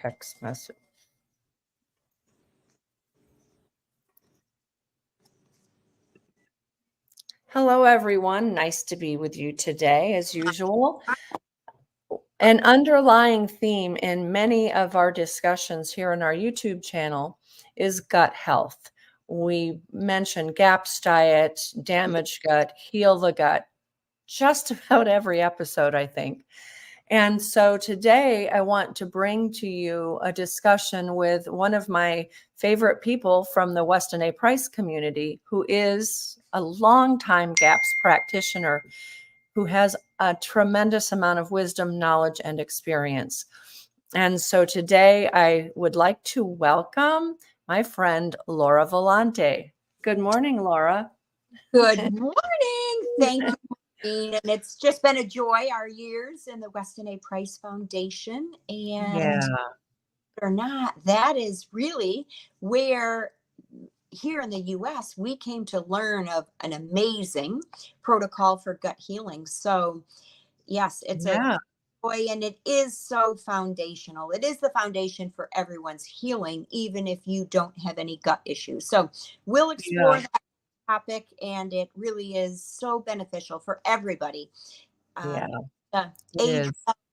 Text message. Hello, everyone. Nice to be with you today, as usual. An underlying theme in many of our discussions here on our YouTube channel is gut health. We mention GAPS diet, damaged gut, heal the gut, just about every episode, I think. And so today I want to bring to you a discussion with one of my favorite people from the Weston A. Price community, who is a longtime GAPS practitioner who has a tremendous amount of wisdom, knowledge, and experience. And so today I would like to welcome my friend, Laura Villanti. Good morning, Laura. Good morning. Thank you, Maureen. And it's just been a joy, our years in the Weston A. Price Foundation. And or not, that is really where here in the U.S. we came to learn of an amazing protocol for gut healing. So yes, it's a joy, and it is so foundational. It is the foundation for everyone's healing, even if you don't have any gut issues. So we'll explore that topic, and it really is so beneficial for everybody. Age well,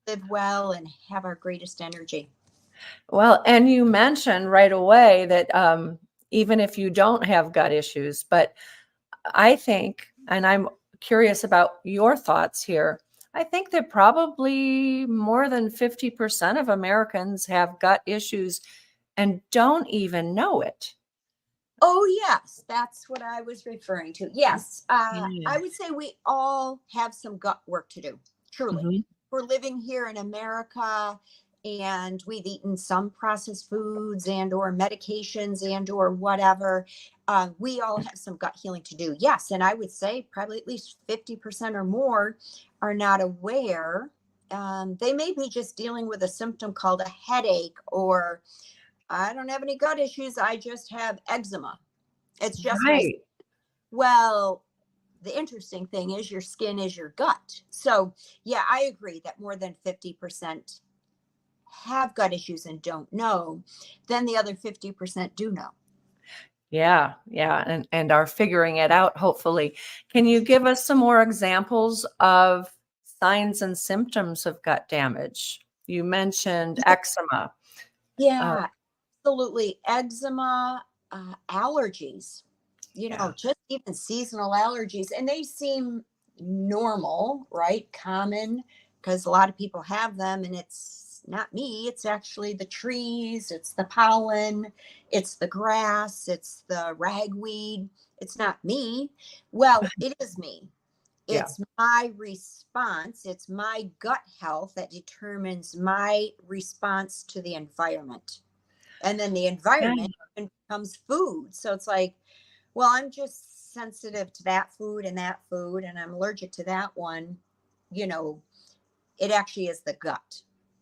live well, and have our greatest energy. Well, and you mentioned right away that even if you don't have gut issues, but I think, and I'm curious about your thoughts here, I think that probably more than 50% of Americans have gut issues and don't even know it. Oh, yes, that's what I was referring to. Yes, I would say we all have some gut work to do, truly. We're living here in America, and we've eaten some processed foods and or medications and or whatever. We all have some gut healing to do. Yes, and I would say probably at least 50% or more are not aware. They may be just dealing with a symptom called a headache, or I don't have any gut issues, I just have eczema. It's just well, the interesting thing is your skin is your gut. So yeah, I agree that more than 50% have gut issues and don't know. Then the other 50% do know. Yeah. And are figuring it out, hopefully. Can you give us some more examples of signs and symptoms of gut damage? You mentioned eczema. Yeah, absolutely. Eczema, allergies, just even seasonal allergies. And they seem normal, right? Common, because a lot of people have them, and it's not me. It's actually the trees, it's the pollen, it's the grass, it's the ragweed. It's not me. Well, it is me. It's my response. It's my gut health that determines my response to the environment. And then the environment becomes food. So it's like, well, I'm just sensitive to that food, and I'm allergic to that one. It actually is the gut.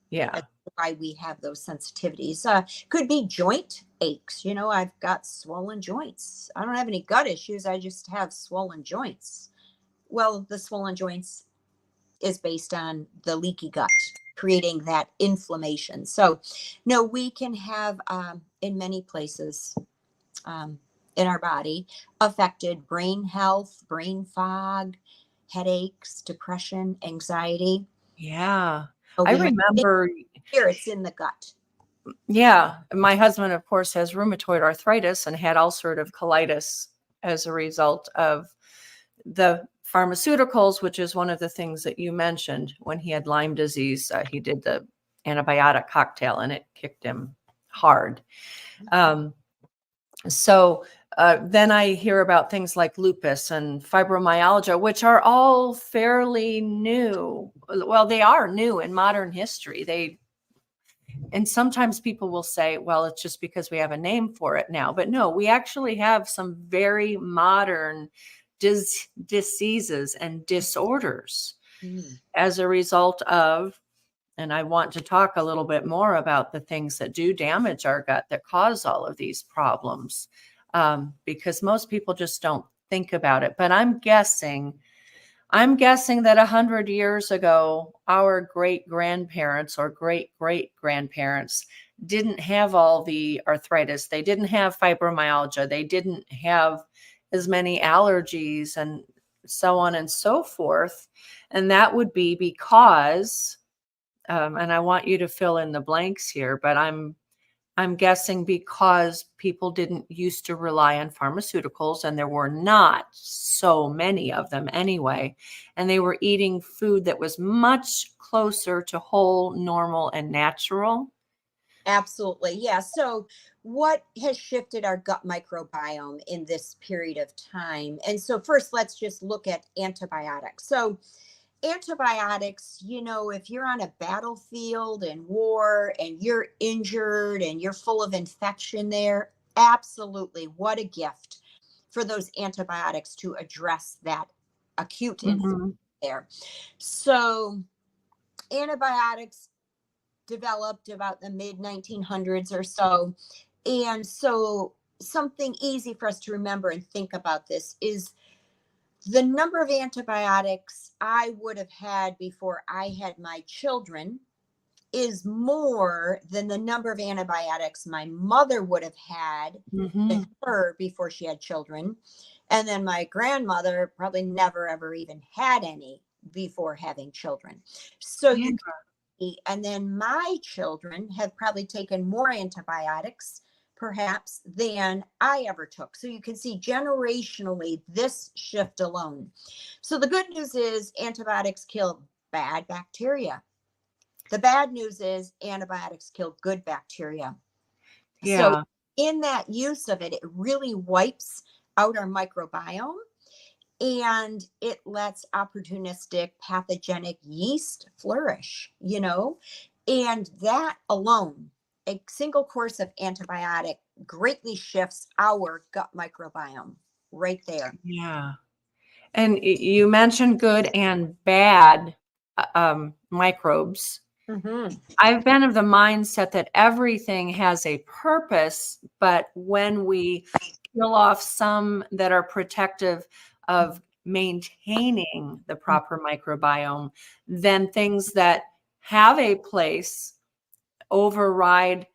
Yeah. That's why we have those sensitivities. Could be joint aches. I've got swollen joints. I don't have any gut issues. I just have swollen joints. Well, the swollen joints is based on the leaky gut, creating that inflammation. So, no, we can have in many places in our body affected brain health, brain fog, headaches, depression, anxiety. Yeah. So I remember here it's in the gut. Yeah. My husband, of course, has rheumatoid arthritis and had ulcerative colitis as a result of the pharmaceuticals, which is one of the things that you mentioned. When he had Lyme disease, he did the antibiotic cocktail, and it kicked him hard. So then I hear about things like lupus and fibromyalgia, which are all fairly new. Well, they are new in modern history. And sometimes people will say, well, it's just because we have a name for it now. But no, we actually have some very modern diseases and disorders as a result of, and I want to talk a little bit more about the things that do damage our gut that cause all of these problems, because most people just don't think about it. But I'm guessing that 100 years ago, our great grandparents or great great grandparents didn't have all the arthritis. They didn't have fibromyalgia. They didn't have as many allergies and so on and so forth. And that would be because, and I want you to fill in the blanks here, but I'm guessing because people didn't used to rely on pharmaceuticals, and there were not so many of them anyway. And they were eating food that was much closer to whole, normal, and natural. Absolutely. Yeah. So what has shifted our gut microbiome in this period of time? And so first, let's just look at antibiotics. So antibiotics, if you're on a battlefield in war and you're injured and you're full of infection there, absolutely, what a gift for those antibiotics to address that acute infection there. So antibiotics developed about the mid 1900s or so. And so something easy for us to remember and think about this is the number of antibiotics I would have had before I had my children is more than the number of antibiotics my mother would have had than her before she had children. And then my grandmother probably never, ever even had any before having children. So you can, and then my children have probably taken more antibiotics perhaps than I ever took. So you can see generationally this shift alone. So the good news is antibiotics kill bad bacteria. The bad news is antibiotics kill good bacteria. Yeah. So in that use of it, it really wipes out our microbiome and it lets opportunistic pathogenic yeast flourish, and that alone, a single course of antibiotic greatly shifts our gut microbiome right there. Yeah. And you mentioned good and bad microbes. I've been of the mindset that everything has a purpose, but when we kill off some that are protective of maintaining the proper microbiome, then things that have a place override,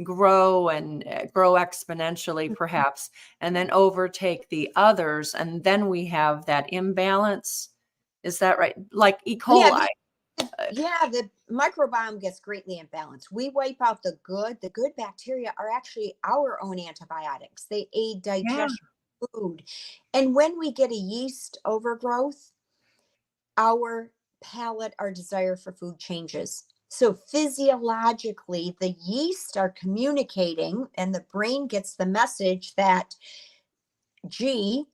grow exponentially perhaps, and then overtake the others. And then we have that imbalance. Is that right? Like E. coli. The microbiome gets greatly imbalanced. We wipe out the good. The good bacteria are actually our own antibiotics. They aid digestion of food. And when we get a yeast overgrowth, our palate, our desire for food changes. So physiologically, the yeast are communicating and the brain gets the message that, gee,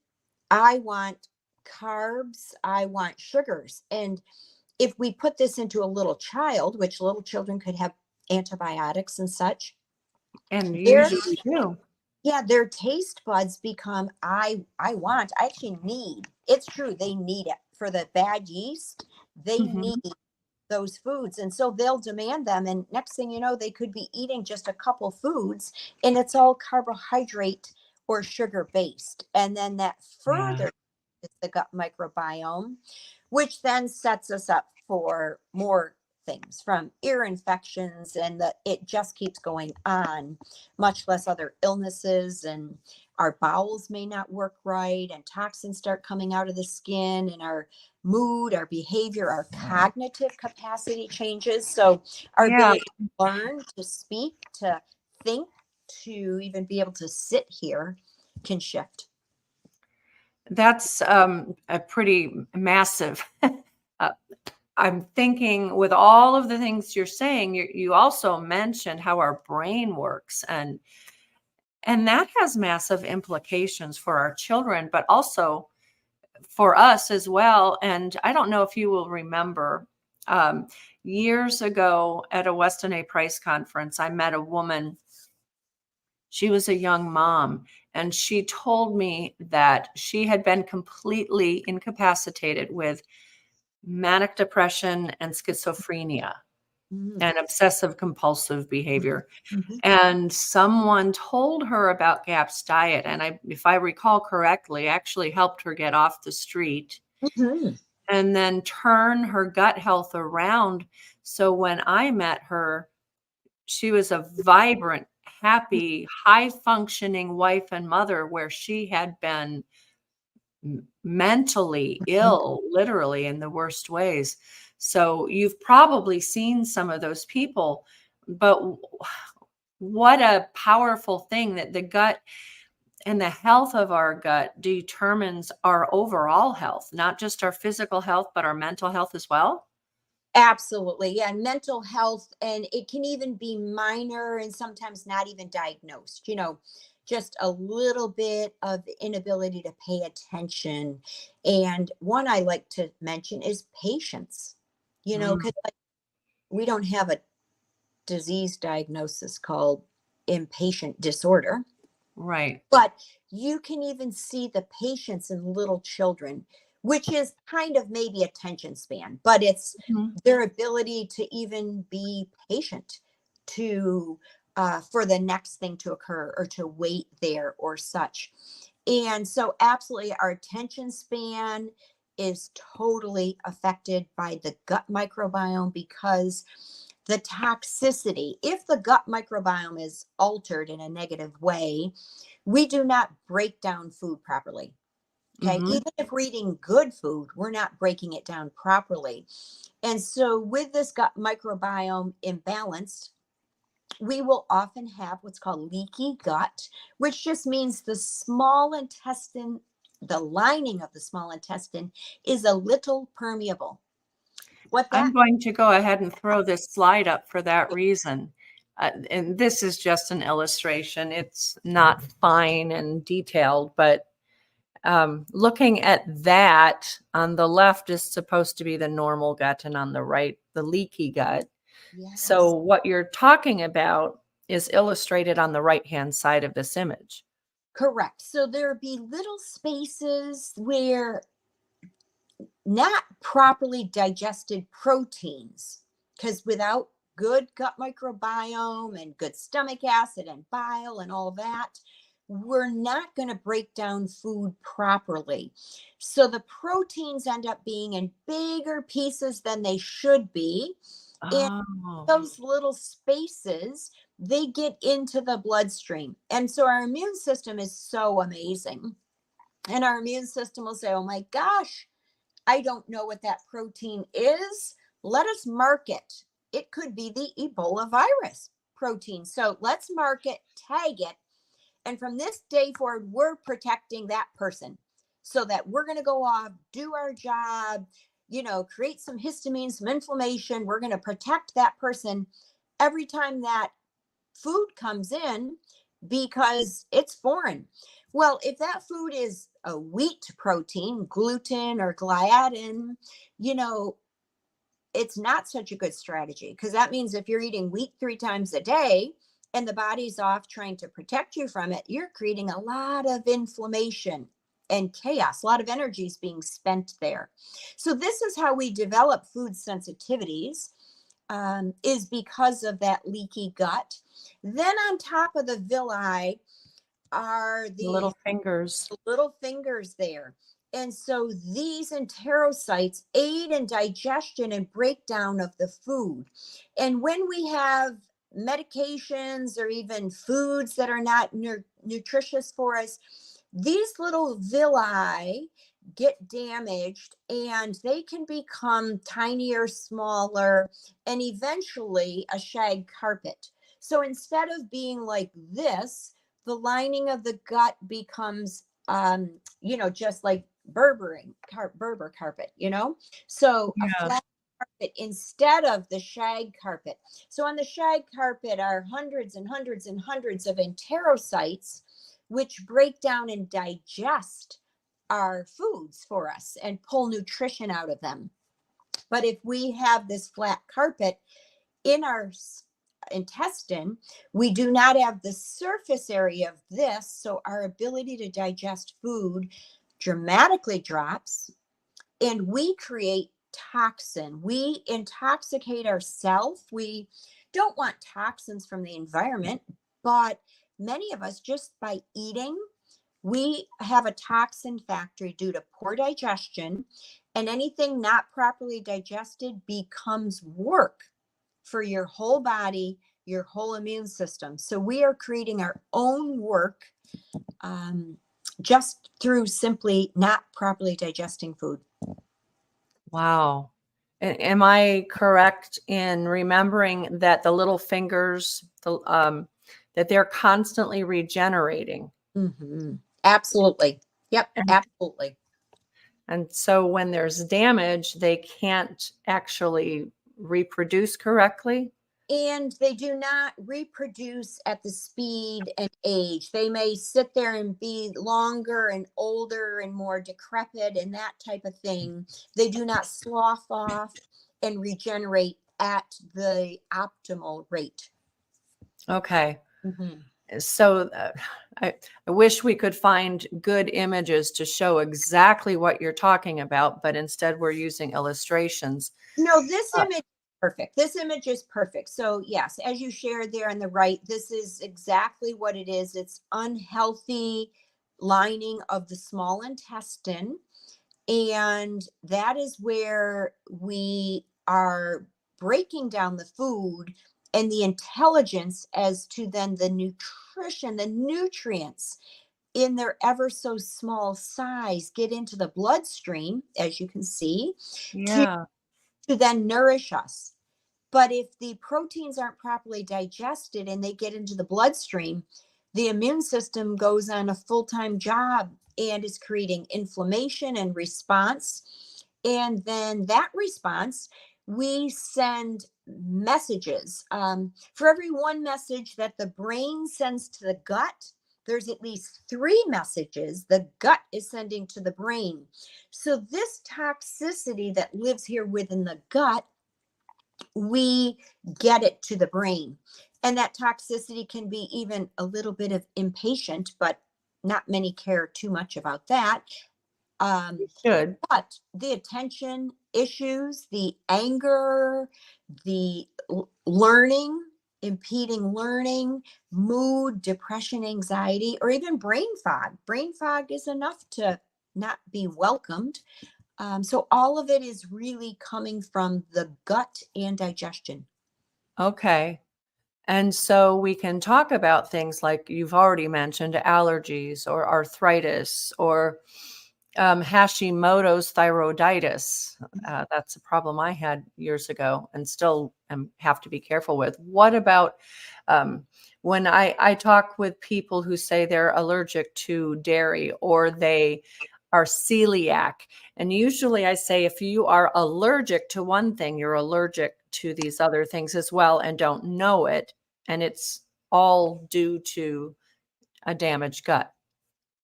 I want carbs, I want sugars. And if we put this into a little child, which little children could have antibiotics and such, and usually do. Yeah, their taste buds become, I actually need. It's true, they need it for the bad yeast. They need those foods, and so they'll demand them. And next thing you know, they could be eating just a couple foods, and it's all carbohydrate or sugar based. And then that further is the gut microbiome, which then sets us up for more things from ear infections, and it just keeps going on, much less other illnesses. And our bowels may not work right, and toxins start coming out of the skin, and our mood, our behavior, our cognitive capacity changes. So our ability to learn, to speak, to think, to even be able to sit here can shift. That's a pretty massive. I'm thinking with all of the things you're saying, you also mentioned how our brain works, and that has massive implications for our children, but also for us as well. And I don't know if you will remember, years ago at a Weston A. Price conference, I met a woman. She was a young mom, and she told me that she had been completely incapacitated with manic depression and schizophrenia and obsessive compulsive behavior. And someone told her about GAPS diet. And if I recall correctly, actually helped her get off the street and then turn her gut health around So when I met her, she was a vibrant, happy, high-functioning wife and mother, where she had been mentally ill, literally in the worst ways. So you've probably seen some of those people, but what a powerful thing that the gut and the health of our gut determines our overall health, not just our physical health, but our mental health as well. Absolutely. Yeah. And mental health, and it can even be minor and sometimes not even diagnosed, just a little bit of inability to pay attention. And one I like to mention is patience, Mm, because we don't have a disease diagnosis called impatient disorder. right. But you can even see the patience in little children, which is kind of maybe attention span, but it's Mhm. their ability to even be patient to for the next thing to occur or to wait there or such. And so, absolutely, our attention span is totally affected by the gut microbiome because the toxicity, if the gut microbiome is altered in a negative way, we do not break down food properly. Okay. Mhm. Even if we're eating good food, we're not breaking it down properly. And so, with this gut microbiome imbalanced, we will often have what's called leaky gut, which just means the small intestine, the lining of the small intestine is a little permeable. What I'm that going to go ahead and throw this slide up for that reason. And this is just an illustration. It's not fine and detailed, but looking at that, on the left is supposed to be the normal gut, and on the right, the leaky gut. So Yes, what you're talking about is illustrated on the right-hand side of this image. correct. So there be little spaces where not properly digested proteins, because without good gut microbiome and good stomach acid and bile and all that, we're not going to break down food properly. So the proteins end up being in bigger pieces than they should be. And Oh, those little spaces, they get into the bloodstream. And so our immune system is so amazing. And our immune system will say, oh my gosh, I don't know what that protein is. Let us mark it. It could be the Ebola virus protein. So let's mark it, tag it. And from this day forward, we're protecting that person so that we're going to go off, do our job, create some histamine, some inflammation. We're going to protect that person every time that food comes in because it's foreign. Well, if that food is a wheat protein, gluten or gliadin, you know, it's not such a good strategy because that means if you're eating wheat 3 times a day and the body's off trying to protect you from it, you're creating a lot of inflammation and chaos. A lot of energy is being spent there. So this is how we develop food sensitivities, is because of that leaky gut. Then on top of the villi are the these little fingers. little fingers there. And so these enterocytes aid in digestion and breakdown of the food. And when we have medications or even foods that are not nutritious for us, these little villi get damaged and they can become tinier, smaller, and eventually a shag carpet. So instead of being like this, the lining of the gut becomes just like Berber carpet, so a Yeah. flat carpet instead of the shag carpet. So on the shag carpet are hundreds and hundreds and hundreds of enterocytes, which break down and digest our foods for us and pull nutrition out of them. But if we have this flat carpet in our intestine, we do not have the surface area of this. So our ability to digest food dramatically drops and we create toxin. We intoxicate ourselves. We don't want toxins from the environment, but many of us, just by eating, we have a toxin factory due to poor digestion, and anything not properly digested becomes work for your whole body, your whole immune system. So we are creating our own work just through simply not properly digesting food. Wow. Am I correct in remembering that the little fingers, that they're constantly regenerating? Mm-hmm. Absolutely. Yep, absolutely. And so when there's damage, they can't actually reproduce correctly? And they do not reproduce at the speed and age. They may sit there and be longer and older and more decrepit and that type of thing. They do not slough off and regenerate at the optimal rate. Okay. Mm-hmm. So I wish we could find good images to show exactly what you're talking about, but instead we're using illustrations. No, this image is perfect. This image is perfect. So yes, as you shared there on the right, this is exactly what it is. It's unhealthy lining of the small intestine. And that is where we are breaking down the food and the intelligence as to then the nutrition, the nutrients in their ever so small size get into the bloodstream, as you can see, Yeah. to then nourish us. But if the proteins aren't properly digested and they get into the bloodstream, the immune system goes on a full-time job and is creating inflammation and response. And then that response, we send messages. For every one message that the brain sends to the gut, there's at least 3 messages the gut is sending to the brain. So this toxicity that lives here within the gut, we get it to the brain. And that toxicity can be even a little bit of impatient, but not many care too much about that. Should. But the attention issues, the anger, the learning, impeding learning, mood, depression, anxiety, or even brain fog. Brain fog is enough to not be welcomed. So all of it is really coming from the gut and digestion. Okay. And so we can talk about things like you've already mentioned, allergies or arthritis or Hashimoto's thyroiditis. That's a problem I had years ago and still have to be careful with. What about when I talk with people who say they're allergic to dairy or they are celiac? And usually I say, if you are allergic to one thing, you're allergic to these other things as well and don't know it. And it's all due to a damaged gut.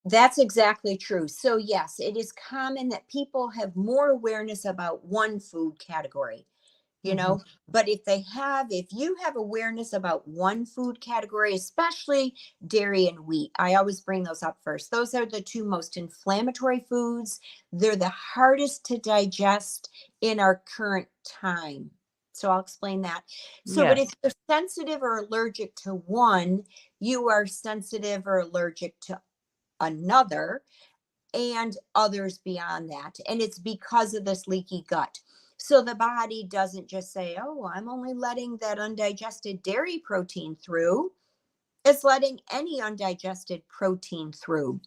That's exactly true. So yes, it is common that people have more awareness about one food category, Mhm. but if you have awareness about one food category, especially dairy and wheat, I always bring those up first. Those are the 2 most inflammatory foods. They're the hardest to digest in our current time. So I'll explain that. So, but Yes. if you're sensitive or allergic to one, you are sensitive or allergic to another and others beyond that. And it's because of this leaky gut. So the body doesn't just say, oh, I'm only letting that undigested dairy protein through. It's letting any undigested protein through.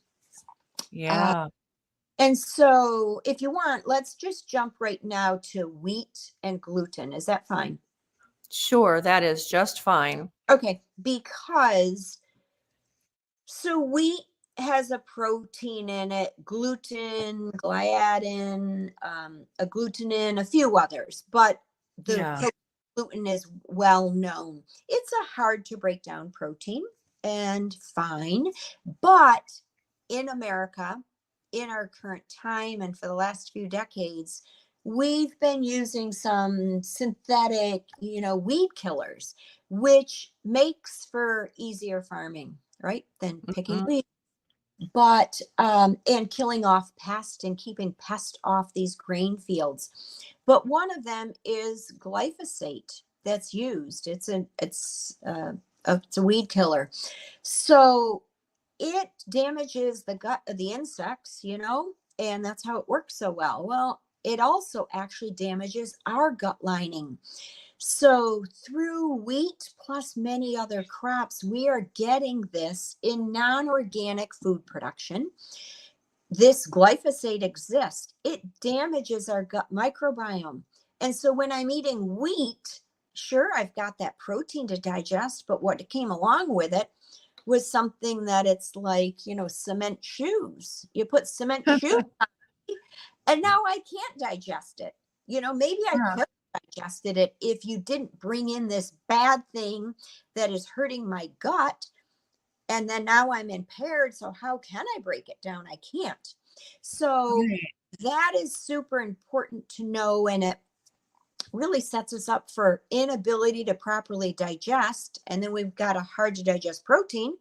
Yeah. And so if you want, let's just jump right now to wheat and gluten. Is that fine? Sure, that is just fine. Okay, because so wheat has a protein in it, gluten, gliadin, agglutinin, a few others, but the Yeah. gluten is well known. It's a hard to break down protein and fine, but in America, in our current time and for the last few decades, we've been using some synthetic, weed killers, which makes for easier farming, right, than picking Mhm. weeds, but and killing off pests and keeping pests off these grain fields. But one of them is glyphosate that's used. It's a weed killer. So it damages the gut of the insects, and that's how it works so well. Well, it also actually damages our gut lining. So through wheat plus many other crops, we are getting this in non-organic food production. This glyphosate exists. It damages our gut microbiome. And so when I'm eating wheat, sure, I've got that protein to digest, but what came along with it was something that it's like, cement shoes. You put cement shoes and now I can't digest it. Maybe I Yeah. could have digested it if you didn't bring in this bad thing that is hurting my gut. And then now I'm impaired. So how can I break it down? I can't. So Right. that is super important to know. And it really sets us up for inability to properly digest. And then we've got a hard to digest protein.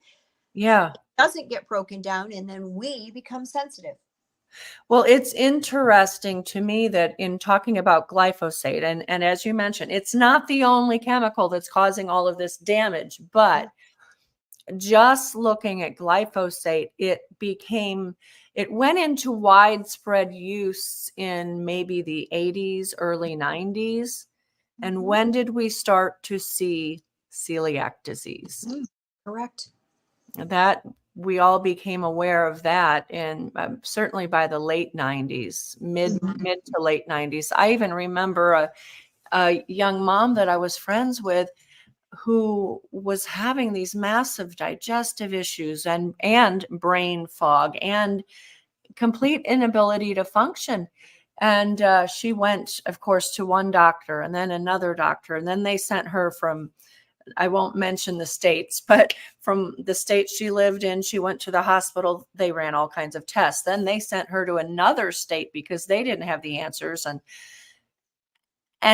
Yeah. It doesn't get broken down. And then we become sensitive. Well, it's interesting to me that in talking about glyphosate, and as you mentioned, it's not the only chemical that's causing all of this damage, but just looking at glyphosate, it went into widespread use in maybe the 80s, early 90s. And when did we start to see celiac disease? Correct. That we all became aware of that in certainly by the late 90s, mid to late 90s. I even remember a young mom that I was friends with who was having these massive digestive issues and brain fog and complete inability to function. And she went, of course, to one doctor and then another doctor. And then they sent her from, I won't mention the states, but from the state she lived in, she went to the hospital. They ran all kinds of tests. Then they sent her to another state because they didn't have the answers. And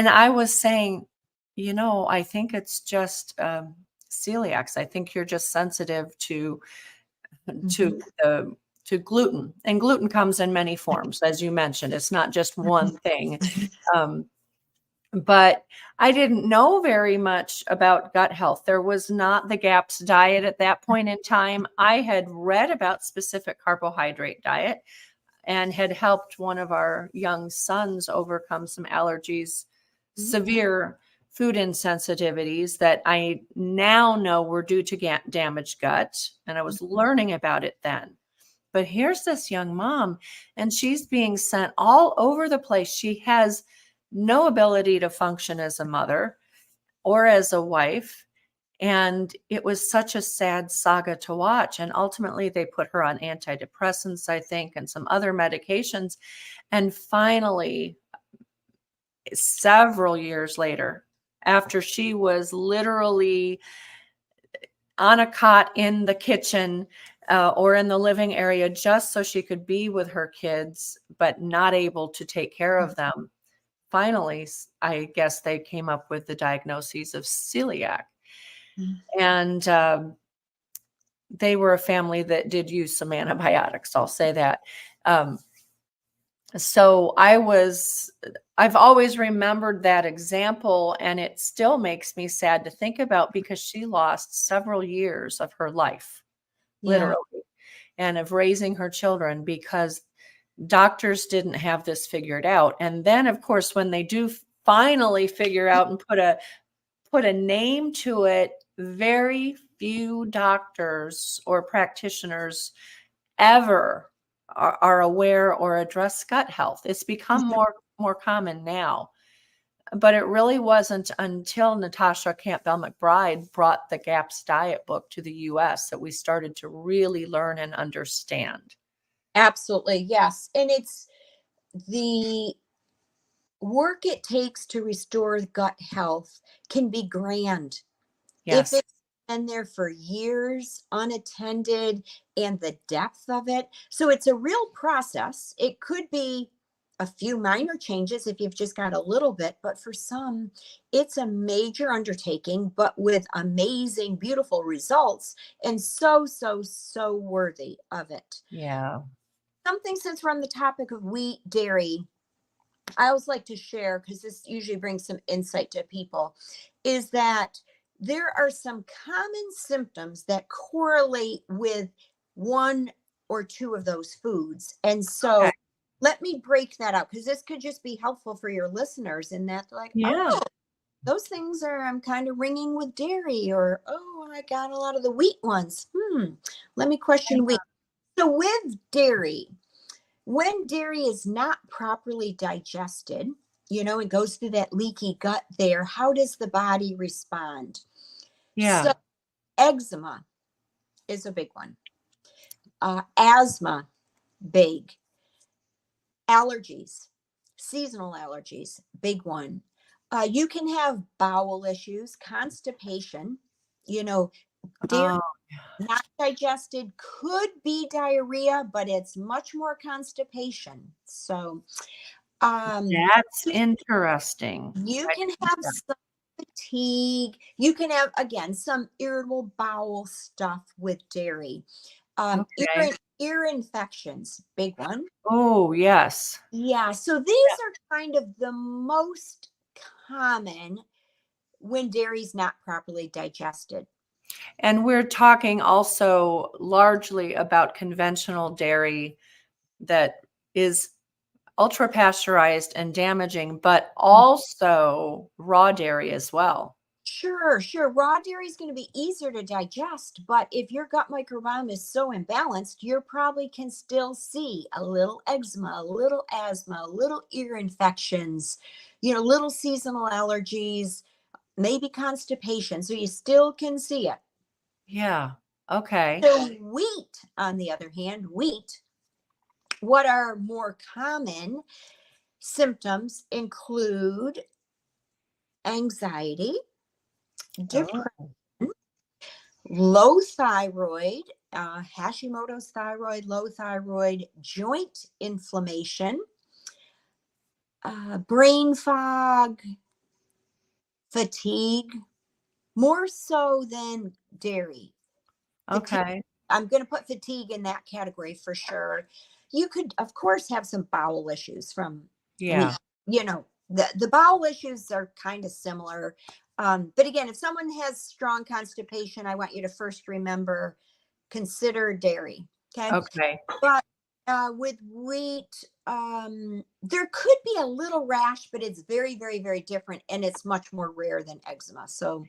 I was saying, I think it's just celiacs. I think you're just sensitive to gluten, and gluten comes in many forms, as you mentioned. It's not just one thing. But I didn't know very much about gut health. There was not the GAPS diet at that point in time. I had read about specific carbohydrate diet and had helped one of our young sons overcome some allergies, severe food insensitivities that I now know were due to damaged gut. And I was learning about it then. But here's this young mom, and she's being sent all over the place. She has no ability to function as a mother or as a wife. And it was such a sad saga to watch. And ultimately, they put her on antidepressants, I think, and some other medications. And finally, several years later, after she was literally on a cot in the kitchen or in the living area just so she could be with her kids, but not able to take care of them, finally, I guess they came up with the diagnoses of celiac. And they were a family that did use some antibiotics, I'll say that. So I've always remembered that example, and it still makes me sad to think about because she lost several years of her life, literally, and of raising her children because doctors didn't have this figured out. And then, of course, when they do finally figure out and put a name to it, very few doctors or practitioners ever are aware or address gut health. It's become more common now. But it really wasn't until Natasha Campbell McBride brought the GAPS diet book to the US that we started to really learn and understand. Absolutely. Yes. And it's the work it takes to restore gut health can be grand. Yes. If it's been there for years unattended and the depth of it. So it's a real process. It could be a few minor changes if you've just got a little bit, but for some, it's a major undertaking, but with amazing, beautiful results and so, so, so worthy of it. Yeah. Something, since we're on the topic of wheat, dairy, I always like to share, because this usually brings some insight to people, is that there are some common symptoms that correlate with one or two of those foods. And so let me break that out, because this could just be helpful for your listeners in that, like, Yeah. oh, those things are, I'm kind of ringing with dairy, or, oh, I got a lot of the wheat ones. Let me question wheat. So with dairy, when dairy is not properly digested, it goes through that leaky gut there, how does the body respond? Yeah. So eczema is a big one. Asthma, big. Allergies, seasonal allergies, big one. You can have bowel issues, constipation, dairy Oh, not digested could be diarrhea, but it's much more constipation. So that's interesting. you I can didn't know have that. some fatigue. You can have, again, some irritable bowel stuff with dairy. Okay. Ear infections, big one. Oh, yes. Yeah, so these are kind of the most common when dairy's not properly digested. And we're talking also largely about conventional dairy that is ultra pasteurized and damaging, but also raw dairy as well. Sure, sure. Raw dairy is going to be easier to digest, but if your gut microbiome is so imbalanced, you probably can still see a little eczema, a little asthma, a little ear infections, little seasonal allergies, maybe constipation. So you still can see it. Yeah. Okay. So wheat, on the other hand, what are more common symptoms include anxiety, depression, Oh, low thyroid, Hashimoto's thyroid, low thyroid, joint inflammation, brain fog, fatigue, more so than dairy. Fatigue, okay. I'm going to put fatigue in that category for sure. You could, of course, have some bowel issues from wheat. Yeah. The bowel issues are kind of similar. But again, if someone has strong constipation, I want you to first consider dairy. Okay. Okay. But with wheat, there could be a little rash, but it's very, very, very different. And it's much more rare than eczema. So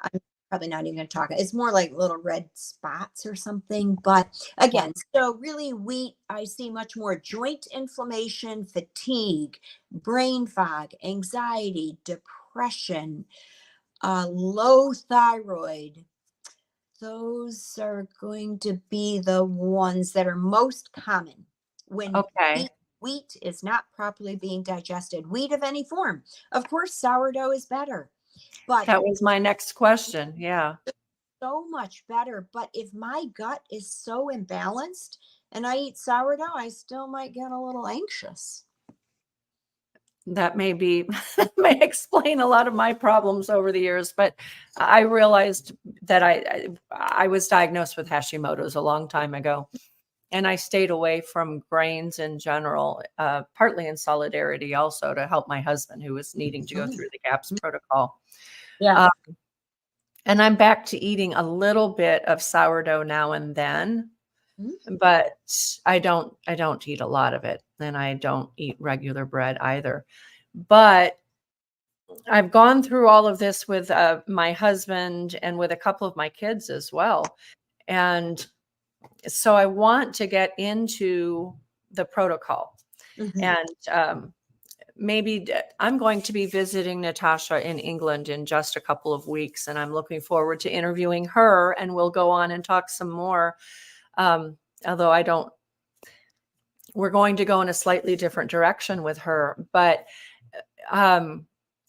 I'm probably not even going to talk. It's more like little red spots or something. But again, so really wheat, I see much more joint inflammation, fatigue, brain fog, anxiety, depression, low thyroid. Those are going to be the ones that are most common when Okay. wheat is not properly being digested. Wheat of any form. Of course, sourdough is better, but That was my next question. Yeah. so much better. But if my gut is so imbalanced and I eat sourdough, I still might get a little anxious. That may be may explain a lot of my problems over the years, but I realized that I was diagnosed with Hashimoto's a long time ago, and I stayed away from grains in general, partly in solidarity also to help my husband who was needing to go through the GAPS protocol. Yeah. And I'm back to eating a little bit of sourdough now and then, but I don't eat a lot of it, and I don't eat regular bread either. But I've gone through all of this with my husband and with a couple of my kids as well. And so I want to get into the protocol. And maybe I'm going to be visiting Natasha in England in just a couple of weeks, and I'm looking forward to interviewing her, and we'll go on and talk some more. Although we're going to go in a slightly different direction with her, but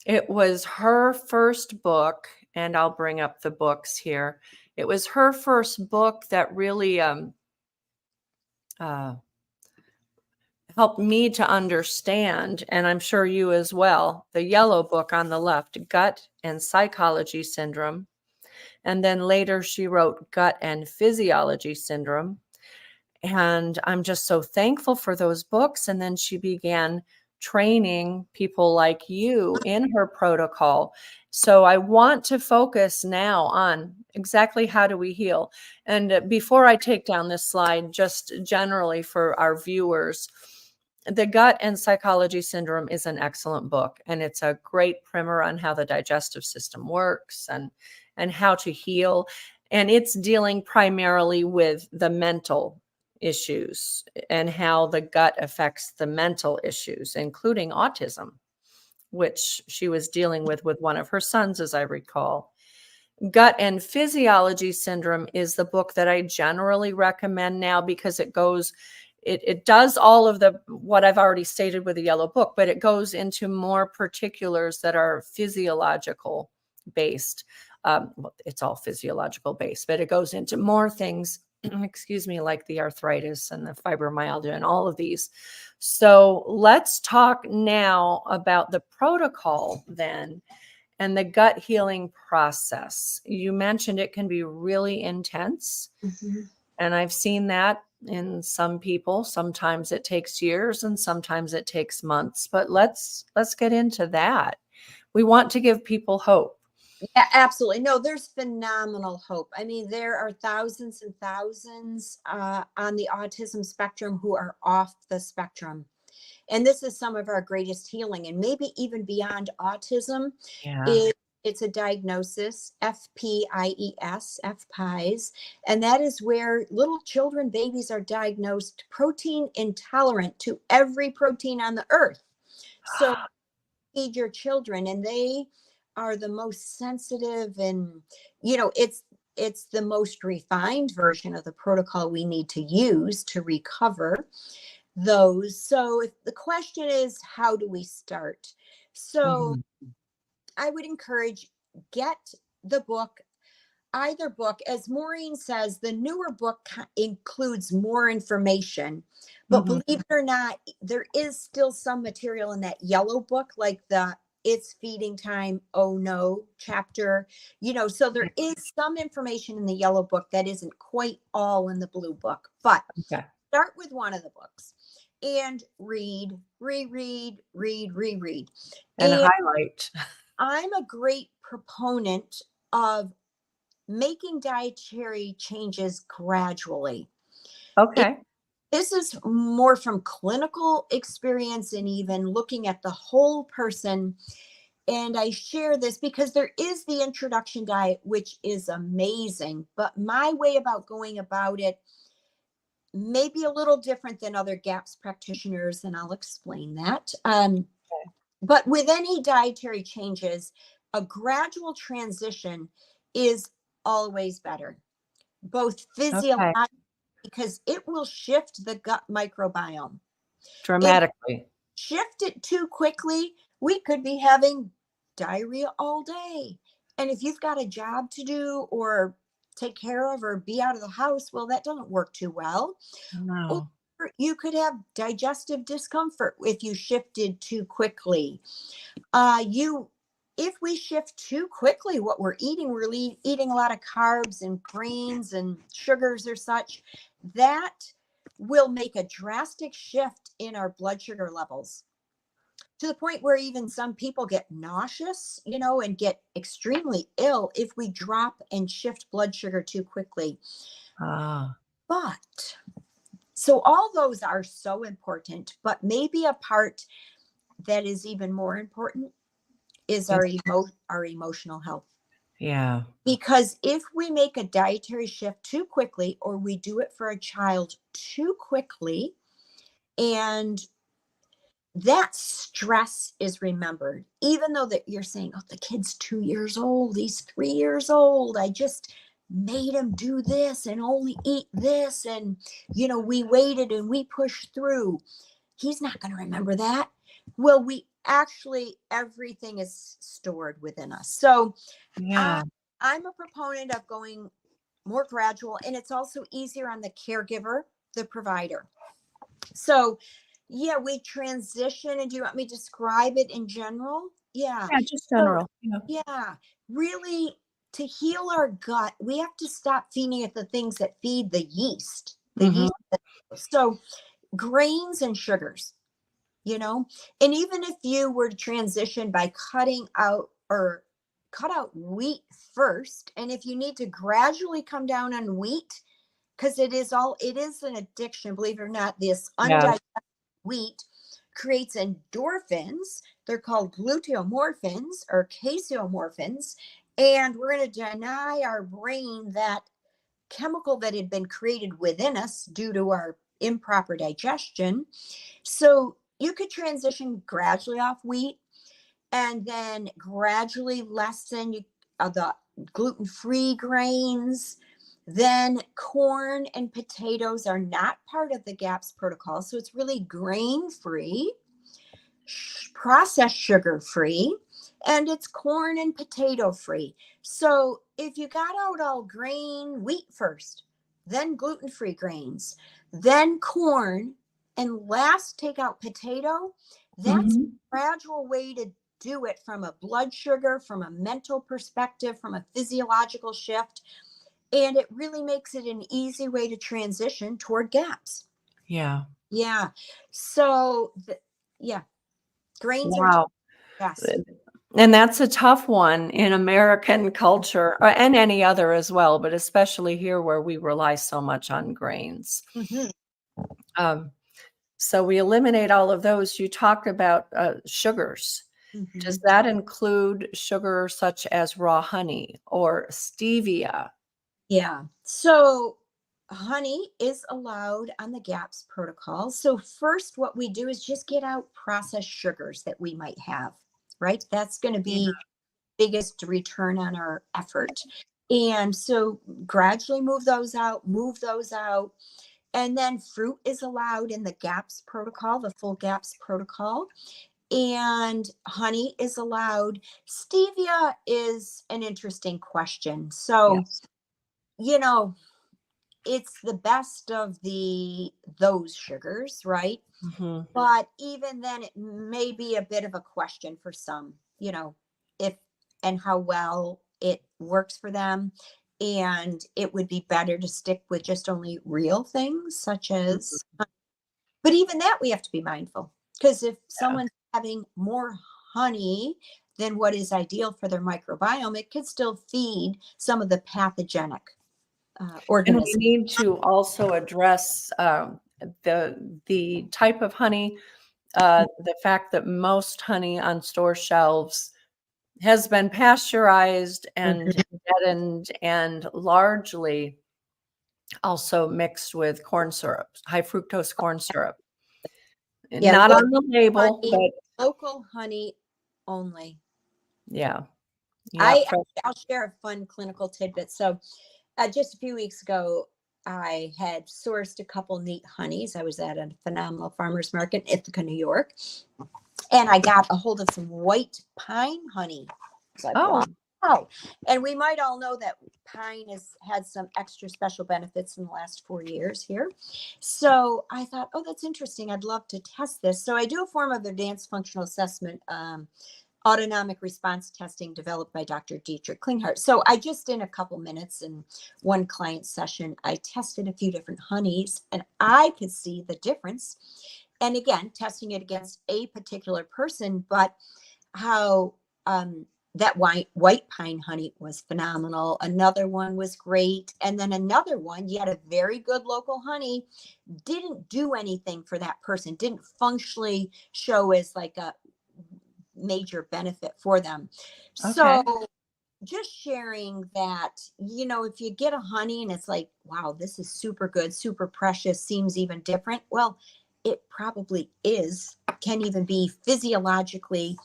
it was her first book, and I'll bring up the books here. It was her first book that really helped me to understand, and I'm sure you as well, the yellow book on the left, Gut and Psychology Syndrome. And then later she wrote Gut and Physiology Syndrome. And I'm just so thankful for those books. And then she began training people like you in her protocol. So I want to focus now on exactly how do we heal. And before I take down this slide, just generally for our viewers, The Gut and Psychology Syndrome is an excellent book, and it's a great primer on how the digestive system works and how to heal. And it's dealing primarily with the mental issues and how the gut affects the mental issues, including autism, which she was dealing with one of her sons, as I recall. Gut and Physiology Syndrome is the book that I generally recommend now because it does all of what I've already stated with the yellow book, but it goes into more particulars that are physiological based. Well, it's all physiological based, but it goes into more things, excuse me, like the arthritis and the fibromyalgia and all of these. So let's talk now about the protocol then and the gut healing process. You mentioned it can be really intense. Mm-hmm. And I've seen that in some people. Sometimes it takes years and sometimes it takes months, but let's get into that. We want to give people hope. Yeah, absolutely. No, there's phenomenal hope. I mean, there are thousands and thousands on the autism spectrum who are off the spectrum. And this is some of our greatest healing, and maybe even beyond autism. Yeah. It's a diagnosis, FPIES, FPIES, and that is where little children, babies are diagnosed protein intolerant to every protein on the earth. So feed your children, and they are the most sensitive, and it's the most refined version of the protocol we need to use to recover those. So if the question is, how do we start? So I would encourage, get the book, either book. As Maureen says, the newer book includes more information, but believe it or not, there is still some material in that yellow book, like the It's Feeding Time, Oh No chapter, so there is some information in the yellow book that isn't quite all in the blue book, but start with one of the books and read, reread. And highlight. I'm a great proponent of making dietary changes gradually. Okay. This is more from clinical experience and even looking at the whole person. And I share this because there is the introduction diet, which is amazing, but my way about going about it may be a little different than other GAPS practitioners, and I'll explain that. But with any dietary changes, a gradual transition is always better, both physiologically, because it will shift the gut microbiome dramatically. Shift it too quickly, we could be having diarrhea all day. And if you've got a job to do or take care of or be out of the house, well, that doesn't work too well. No. Or you could have digestive discomfort if you shifted too quickly. If we shift too quickly what we're eating a lot of carbs and grains and sugars or such, that will make a drastic shift in our blood sugar levels, to the point where even some people get nauseous, and get extremely ill if we drop and shift blood sugar too quickly. But so all those are so important, but maybe a part that is even more important is our emotional health. Yeah. Because if we make a dietary shift too quickly, or we do it for a child too quickly, and that stress is remembered, even though that you're saying, oh, the kid's 2 years old, he's 3 years old, I just made him do this and only eat this, and we waited and we pushed through. He's not going to remember that. Well, everything is stored within us. So I'm a proponent of going more gradual, and it's also easier on the caregiver, the provider. So we transition. And do you want me to describe it in general? Yeah, just general. Really, to heal our gut, we have to stop feeding it the things that feed the yeast. So grains and sugars, and even if you were to transition by cut out wheat first, and if you need to gradually come down on wheat, because it is an addiction, believe it or not, this undigested wheat, creates endorphins. They're called gluteomorphins or casomorphins. And we're going to deny our brain that chemical that had been created within us due to our improper digestion. So you could transition gradually off wheat and then gradually lessen the gluten-free grains. Then corn and potatoes are not part of the GAPS protocol. So it's really grain-free, processed sugar-free, and it's corn and potato-free. So if you got out all grain, wheat first, then gluten-free grains, then corn, and last take out potato, that's a gradual way to do it from a blood sugar, from a mental perspective, from a physiological shift. And it really makes it an easy way to transition toward GAPS. Yeah. Yeah. So, yeah, grains Wow. are, yes. And that's a tough one in American culture and any other as well, but especially here where we rely so much on grains. So we eliminate all of those. You talked about sugars. Does that include sugar such as raw honey or stevia? Yeah. So honey is allowed on the GAPS protocol. So first, what we do is just get out processed sugars that we might have, right? That's going to be biggest return on our effort. And so gradually move those out. And then fruit is allowed in the GAPS protocol, the full GAPS protocol. And honey is allowed. Stevia is an interesting question. So, you know, it's the best of those sugars, right? But even then, it may be a bit of a question for some, if and how well it works for them. And it would be better to stick with just only real things, such as, but even that we have to be mindful, because if someone's having more honey than what is ideal for their microbiome, it could still feed some of the pathogenic organisms. And we need to also address the type of honey, the fact that most honey on store shelves has been pasteurized and deadened and largely also mixed with corn syrup, high fructose corn syrup. Yeah, not on the label, honey, but local honey only. yeah. I'll share a fun clinical tidbit. So just a few weeks ago, I had sourced a couple neat honeys. I was at a phenomenal farmer's market in Ithaca, New York, and I got a hold of some white pine honey. It's like, wow. And we might all know that pine has had some extra special benefits in the last 4 years here. So I thought, oh, that's interesting. I'd love to test this. So I do a form of advanced functional assessment, autonomic response testing developed by Dr. Dietrich Kinghardt. So I just, in a couple minutes in one client session, I tested a few different honeys and I could see the difference. And again, testing it against a particular person, but how that white pine honey was phenomenal. Another one was great. And then another one, you had a very good local honey, didn't do anything for that person, didn't functionally show as like a major benefit for them. So just sharing that, if you get a honey and it's like, wow, this is super good, super precious, seems even different. Well, it probably is, can even be physiologically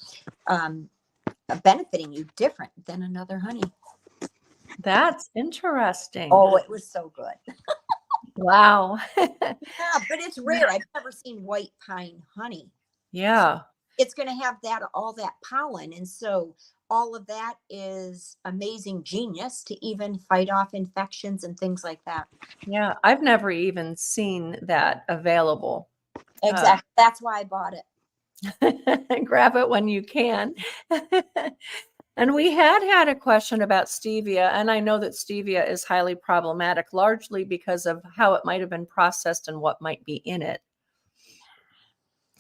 benefiting you different than another honey. That's interesting. Oh, it was so good. Wow. Yeah, but it's rare. I've never seen white pine honey. Yeah. It's going to have all that pollen. And so all of that is amazing genius to even fight off infections and things like that. Yeah. I've never even seen that available. Exactly. That's why I bought it. Grab it when you can. And we had a question about stevia, and I know that stevia is highly problematic, largely because of how it might have been processed and what might be in it.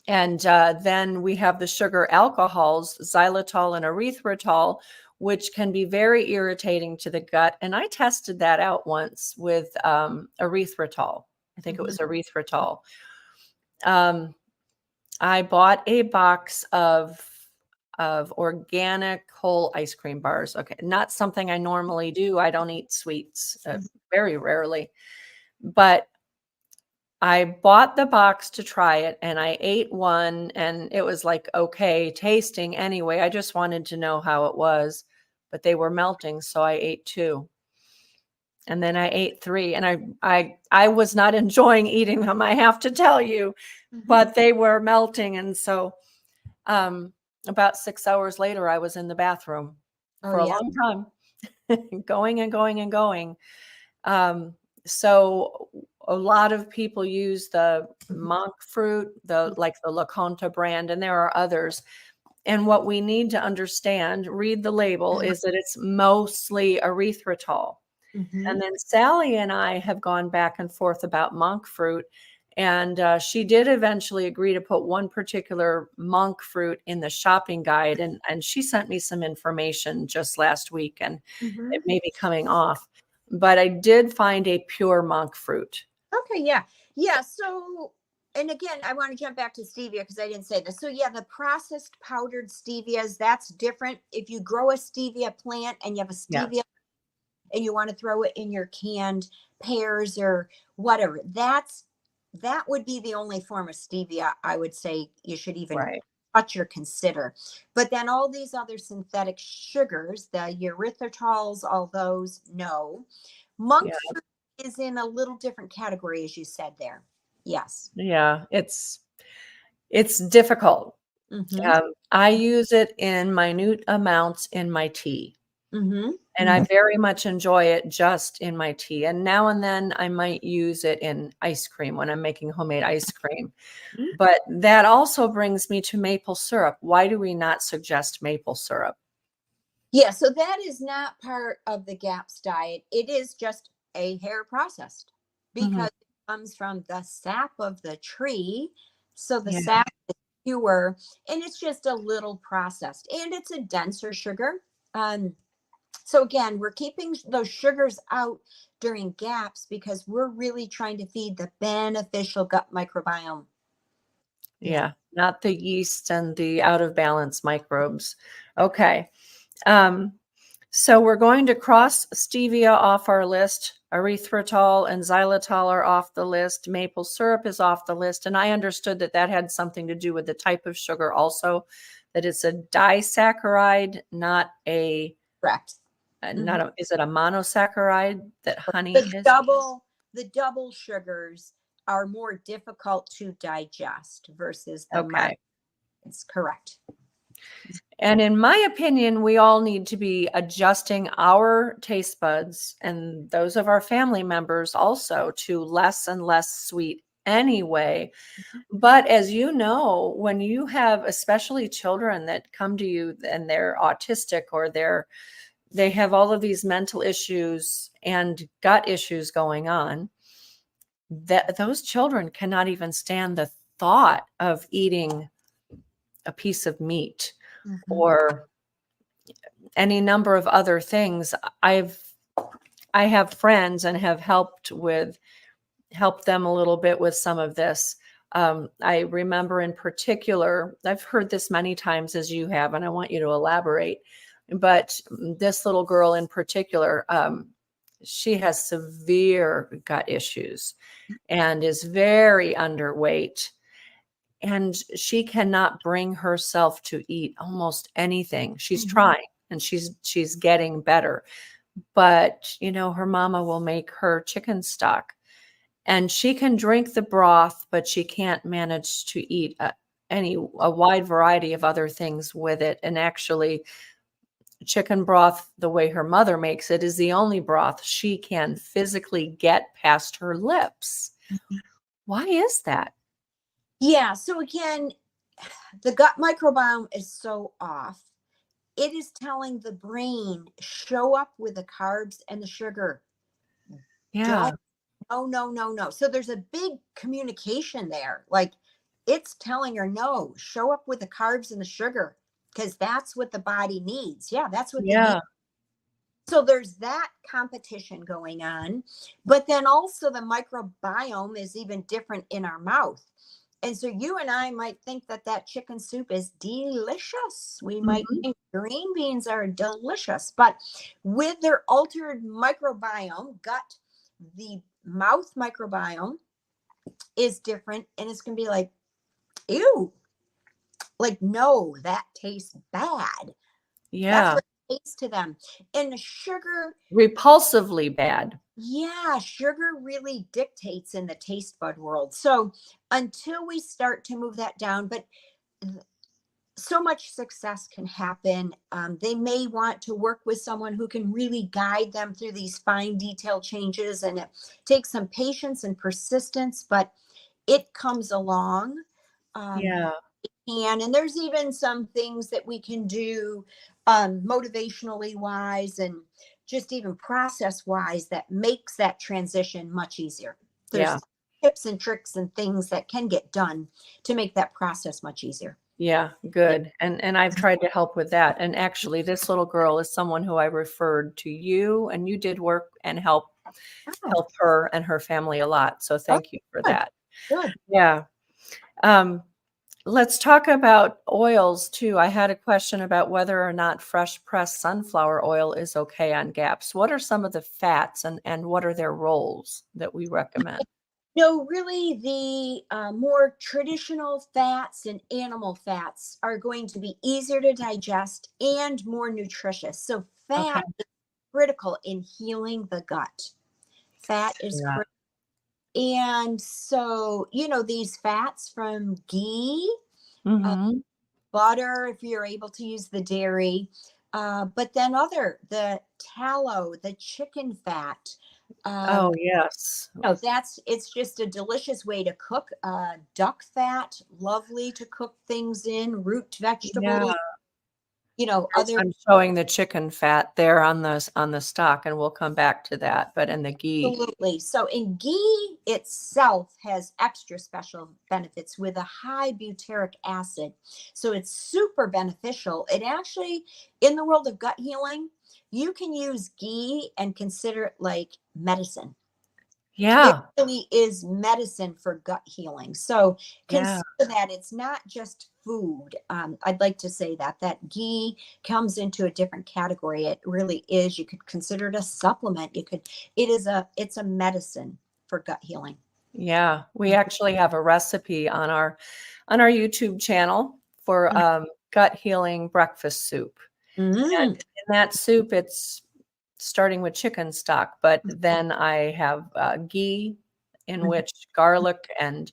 And then we have the sugar alcohols, xylitol and erythritol, which can be very irritating to the gut. And I tested that out once with erythritol. I think it was erythritol. I bought a box of organic whole ice cream bars. Okay, not something I normally do. I don't eat sweets, very rarely. But I bought the box to try it, and I ate one, and it was like okay tasting anyway. I just wanted to know how it was, but they were melting, so I ate 2. And then I ate 3, and I was not enjoying eating them, I have to tell you, but they were melting. And so about 6 hours later, I was in the bathroom for a long time, going and going and going. So a lot of people use the monk fruit, like the LaConta brand, and there are others. And what we need to understand, read the label, is that it's mostly erythritol. And then Sally and I have gone back and forth about monk fruit. And she did eventually agree to put one particular monk fruit in the shopping guide. And she sent me some information just last week, and it may be coming off. But I did find a pure monk fruit. Okay, yeah. Yeah, so, and again, I want to jump back to stevia because I didn't say this. So yeah, the processed powdered stevias, that's different. If you grow a stevia plant and you have a stevia and you want to throw it in your canned pears or whatever, that would be the only form of stevia I would say you should even touch or consider. But then all these other synthetic sugars, the erythritols, all those, no. Monk fruit is in a little different category, as you said there. Yes. Yeah, it's difficult. I use it in minute amounts in my tea. And I very much enjoy it just in my tea. And now and then I might use it in ice cream when I'm making homemade ice cream. But that also brings me to maple syrup. Why do we not suggest maple syrup? Yeah, so that is not part of the GAPS diet. It is just a hair processed because it comes from the sap of the tree. So the sap is pure and it's just a little processed and it's a denser sugar. So again, we're keeping those sugars out during GAPS because we're really trying to feed the beneficial gut microbiome. Yeah, not the yeast and the out of balance microbes. Okay. So we're going to cross stevia off our list. Erythritol and xylitol are off the list. Maple syrup is off the list. And I understood that that had something to do with the type of sugar also, that it's a disaccharide, not a... Correct. Is it a monosaccharide that honey is? The double sugars are more difficult to digest versus the It's correct. And in my opinion, we all need to be adjusting our taste buds and those of our family members also to less and less sweet anyway. But as you know, when you have especially children that come to you and they're autistic or they have all of these mental issues and gut issues going on, that those children cannot even stand the thought of eating a piece of meat or any number of other things. I have friends and have helped them a little bit with some of this. I remember in particular, I've heard this many times as you have, and I want you to elaborate, but this little girl in particular, she has severe gut issues and is very underweight. And she cannot bring herself to eat almost anything. She's trying and she's getting better. But, her mama will make her chicken stock and she can drink the broth, but she can't manage to eat a wide variety of other things with it. And actually, chicken broth, the way her mother makes it, is the only broth she can physically get past her lips. Why is that? Yeah. So again, the gut microbiome is so off. It is telling the brain, show up with the carbs and the sugar. Yeah. No. So there's a big communication there. Like it's telling her, no, show up with the carbs and the sugar because that's what the body needs. Yeah, that's what they need. So there's that competition going on. But then also the microbiome is even different in our mouth. And so you and I might think that chicken soup is delicious. We might Mhm. think green beans are delicious, but with their altered microbiome, the mouth microbiome is different, and it's going to be like, ew, like, no, that tastes bad. That's Yeah. what it tastes to them. And the sugar, Repulsively bad. yeah, sugar really dictates in the taste bud world. So until we start to move that down, but so much success can happen. They may want to work with someone who can really guide them through these fine detail changes. And it takes some patience and persistence, but it comes along. Yeah. And there's even some things that we can do motivationally wise and just even process wise that makes that transition much easier. Yeah. There's tips and tricks and things that can get done to make that process much easier. Yeah, Yeah. good. And I've tried to help with that. And actually, this little girl is someone who I referred to you, and you did work and Oh, help her and her family a lot. So oh, thank you for good, that. good. Yeah. Um, let's talk about oils too. I had a question about whether or not fresh pressed sunflower oil is okay on gaps. What are some of the fats and what are their roles that we recommend? No, really, the more traditional fats and animal fats are going to be easier to digest and more nutritious. So, Okay. fat is critical in healing the gut. Fat is Yeah. critical. And so, these fats from ghee, uh, Hmm. butter, if you're able to use the dairy, but then the tallow, the chicken fat. Um, Oh, yes. No, it's just a delicious way to cook. Duck fat, lovely to cook things in, root Yeah. vegetables, Course, other. I'm showing the chicken fat there on the stock, and we'll come back to that, but in the ghee. Absolutely. So, in ghee itself has extra special benefits with a high butyric acid. So, it's super beneficial. It actually, in the world of gut healing, you can use ghee and consider it like medicine. It Yeah. really is medicine for gut healing. So Yeah. consider that it's not just food. I'd like to say that ghee comes into a different category. It really is. You could consider it a supplement. It's a medicine for gut healing. Yeah. We actually have a recipe on our YouTube channel for, gut healing breakfast soup. And Mm. in that soup, it's starting with chicken stock, but then I have, ghee in Mhm. which garlic and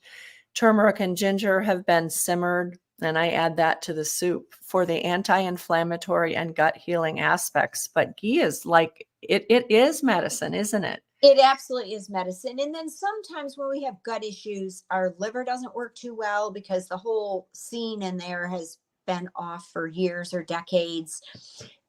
turmeric and ginger have been simmered, and I add that to the soup for the anti-inflammatory and gut healing aspects. But ghee is like it is medicine, isn't it? It absolutely is medicine. And then sometimes when we have gut issues, our liver doesn't work too well because the whole scene in there has been off for years or decades.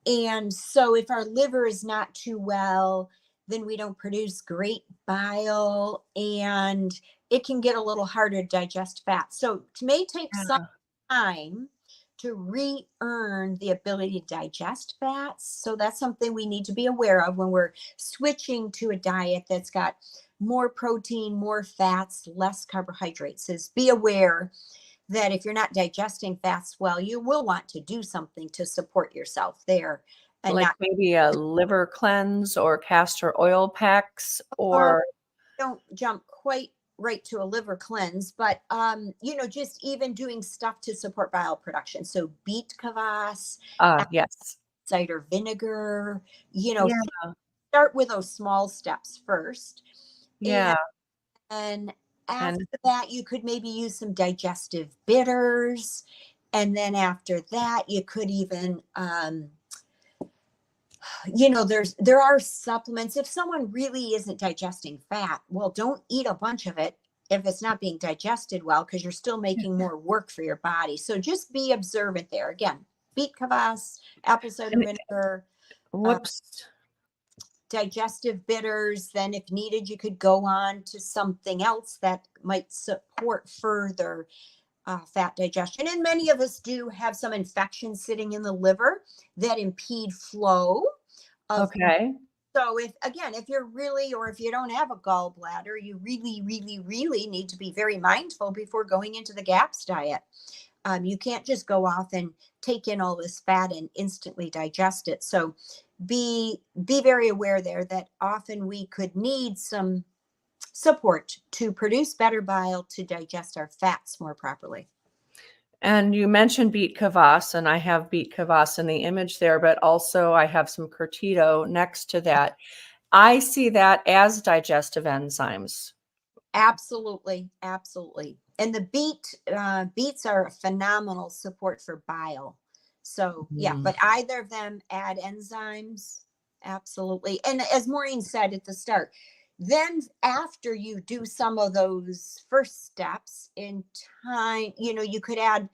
And so if our liver is not too well, then we don't produce great bile and it can get a little harder to digest fat. So it may take some Yeah. time to re-earn the ability to digest fats. So that's something we need to be aware of when we're switching to a diet that's got more protein, more fats, less carbohydrates. Is be aware that if you're not digesting fats well, you will want to do something to support yourself there and Like not maybe a liver cleanse or castor oil packs uh, or don't jump quite right to a liver cleanse, but just even doing stuff to support bile production. So beet kvass, yes. cider vinegar, Yeah. start with those small steps first. And Yeah. then And after that, you could maybe use some digestive bitters. And then after that, you could even, there are supplements. If someone really isn't digesting fat, well, don't eat a bunch of it if it's not being digested well, because you're still making more work for your body. So just be observant there. Again, beet kvass, apple cider and vinegar, uh, whoops. digestive bitters. Then, if needed, you could go on to something else that might support further fat digestion. And many of us do have some infections sitting in the liver that impede flow of Okay. So if you're really, or if you don't have a gallbladder, you really, really, really need to be very mindful before going into the GAPS diet. You can't just go off and take in all this fat and instantly digest it. So be very aware there that often we could need some support to produce better bile to digest our fats more properly. And you mentioned beet kvass, and I have beet kvass in the image there, but also I have some curtido next to that. I see that as digestive enzymes. Absolutely, absolutely. And the beets are a phenomenal support for bile. So yeah, but either of them add enzymes, absolutely. And as Maureen said at the start, then after you do some of those first steps in time, you could add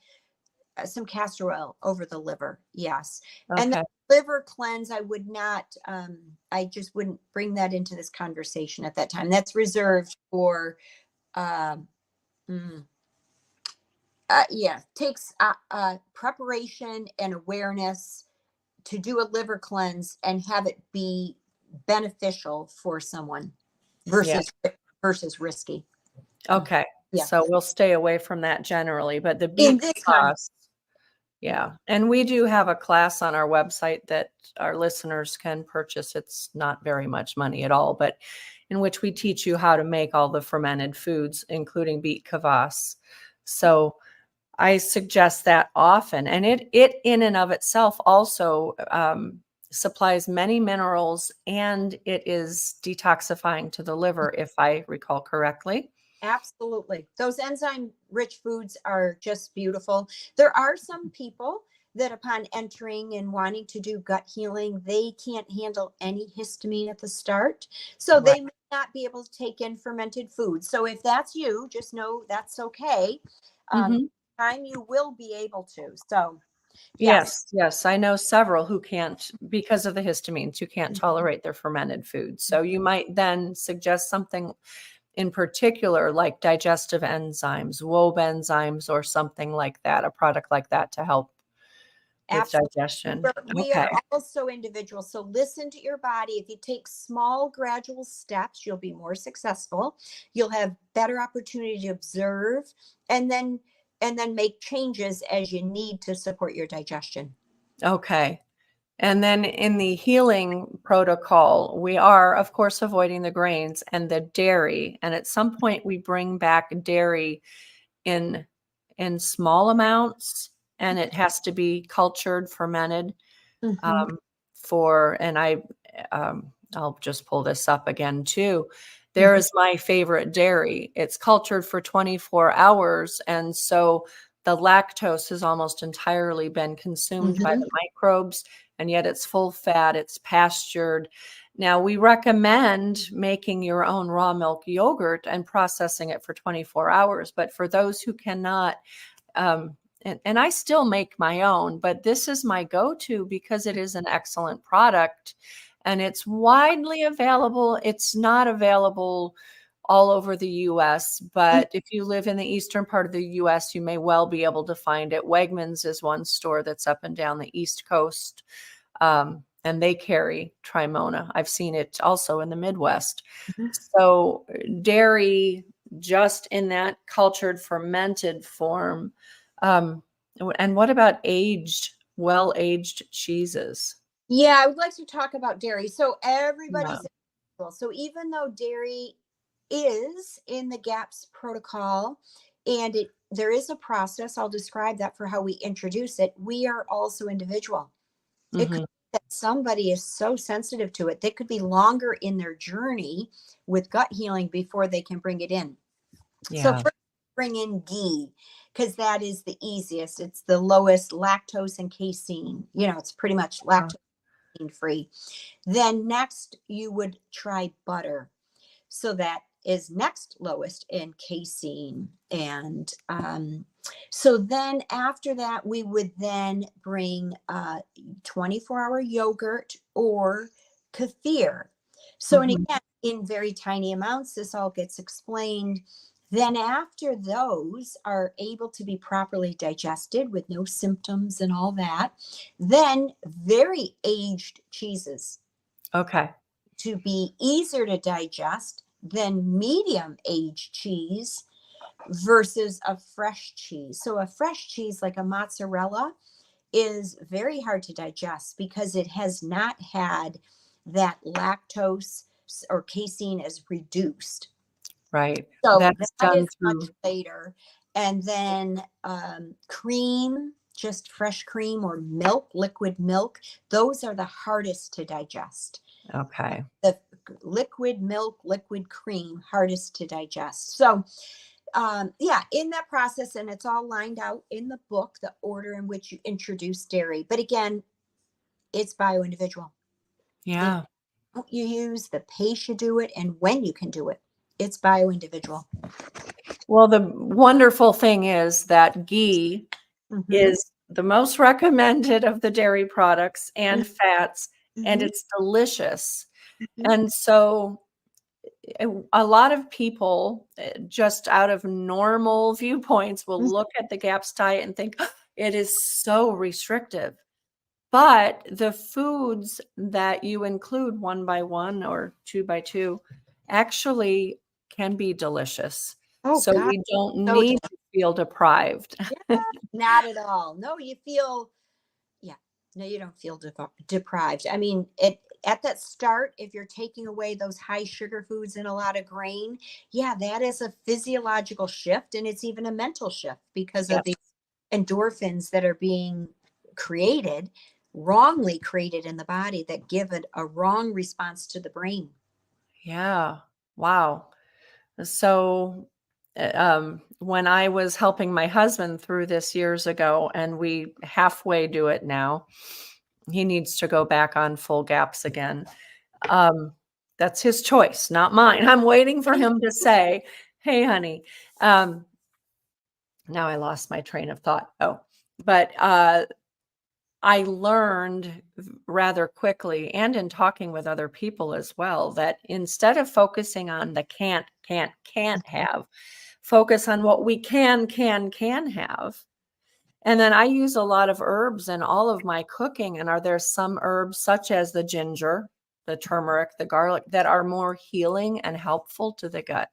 some castor oil over the liver. Yes. And the Okay. liver cleanse, I would not, I just wouldn't bring that into this conversation at that time. That's reserved for, um, takes preparation and awareness to do a liver cleanse and have it be beneficial for someone versus risky. Okay. Yeah. So we'll stay away from that generally, but the In beet this kvass, yeah. And we do have a class on our website that our listeners can purchase. It's not very much money at all, but in which we teach you how to make all the fermented foods, including beet kvass. So I suggest that often. And it in and of itself also supplies many minerals, and it is detoxifying to the liver, if I recall correctly. Absolutely. Those enzyme rich foods are just beautiful. There are some people that upon entering and wanting to do gut healing, they can't handle any histamine at the start. So they may not be able to take in fermented foods. So if that's you, just know that's okay. Time you will be able to. So Yes. I know several who can't, because of the histamines, who can't tolerate their fermented foods. So you might then suggest something in particular, like digestive enzymes, WOB enzymes, or something like that, a product like that to help with digestion. We are also individuals. So listen to your body. If you take small, gradual steps, you'll be more successful. You'll have better opportunity to observe and then make changes as you need to support your digestion. Okay. And then in the healing protocol, we are, of course, avoiding the grains and the dairy. And at some point, we bring back dairy in small amounts, and it has to be cultured, fermented. I'll just pull this up again too. There is my favorite dairy. It's cultured for 24 hours. And so the lactose has almost entirely been consumed by the microbes, and yet it's full fat, it's pastured. Now, we recommend making your own raw milk yogurt and processing it for 24 hours. But for those who cannot, and I still make my own, but this is my go-to because it is an excellent product and it's widely available. It's not available all over the US, but if you live in the eastern part of the US, you may well be able to find it. Wegmans is one store that's up and down the East Coast, and they carry Trimona. I've seen it also in the Midwest. So dairy, just in that cultured, fermented form. And what about well-aged cheeses? Yeah, I would like to talk about dairy. So everybody's so even though dairy is in the GAPS protocol and there is a process, I'll describe that for how we introduce it. We are also individual. It could be that somebody is so sensitive to it, they could be longer in their journey with gut healing before they can bring it in. So first, bring in ghee because that is the easiest. It's the lowest lactose and casein. It's pretty much lactose free. Then next you would try butter. So that is next lowest in casein. And so then after that, we would then bring 24-hour yogurt or kefir. So, and again, in very tiny amounts, this all gets explained. Then after those are able to be properly digested with no symptoms and all that, then very aged cheeses. Okay. to be easier to digest than medium aged cheese versus a fresh cheese. So a fresh cheese like a mozzarella is very hard to digest because it has not had that lactose or casein is reduced. Right. So That's that done is much through. later. And then cream, just fresh cream or milk, liquid milk, those are the hardest to digest. Okay. The liquid milk, liquid cream, hardest to digest. So yeah, in that process, and it's all lined out in the book, the order in which you introduce dairy. But again, it's bio-individual. Yeah. You use, the pace you do it, and when you can do it. It's bio-individual. Well, the wonderful thing is that ghee is the most recommended of the dairy products and fats, and it's delicious. And so a lot of people, just out of normal viewpoints, will look at the GAPS diet and think, "Oh, it is so restrictive." But the foods that you include one by one or two by two actually can be delicious. Oh So God, we don't so need to feel deprived. yeah, not at all. No, you feel, yeah, no, you don't feel deprived. I mean, it at that start, if you're taking away those high sugar foods and a lot of grain, yeah, that is a physiological shift, and it's even a mental shift because of Yep. the endorphins that are being created, wrongly created in the body that give it a wrong response to the brain. Yeah. Wow. So, when I was helping my husband through this years ago, and we halfway do it now, he needs to go back on full GAPS again. That's his choice, not mine. I'm waiting for him to say, "Hey, honey." Um, Now I lost my train of thought. Oh, but I learned rather quickly, and in talking with other people as well, that instead of focusing on the can't have, focus on what we can have. And then I use a lot of herbs in all of my cooking. And are there some herbs such as the ginger, the turmeric, the garlic that are more healing and helpful to the gut?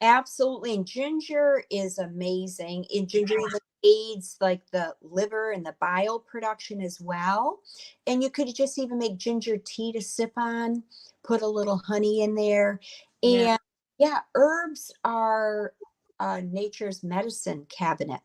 Absolutely. And ginger is amazing. And ginger even aids like the liver and the bile production as well. And you could just even make ginger tea to sip on, put a little honey in there. Yeah. And yeah, herbs are nature's medicine cabinet.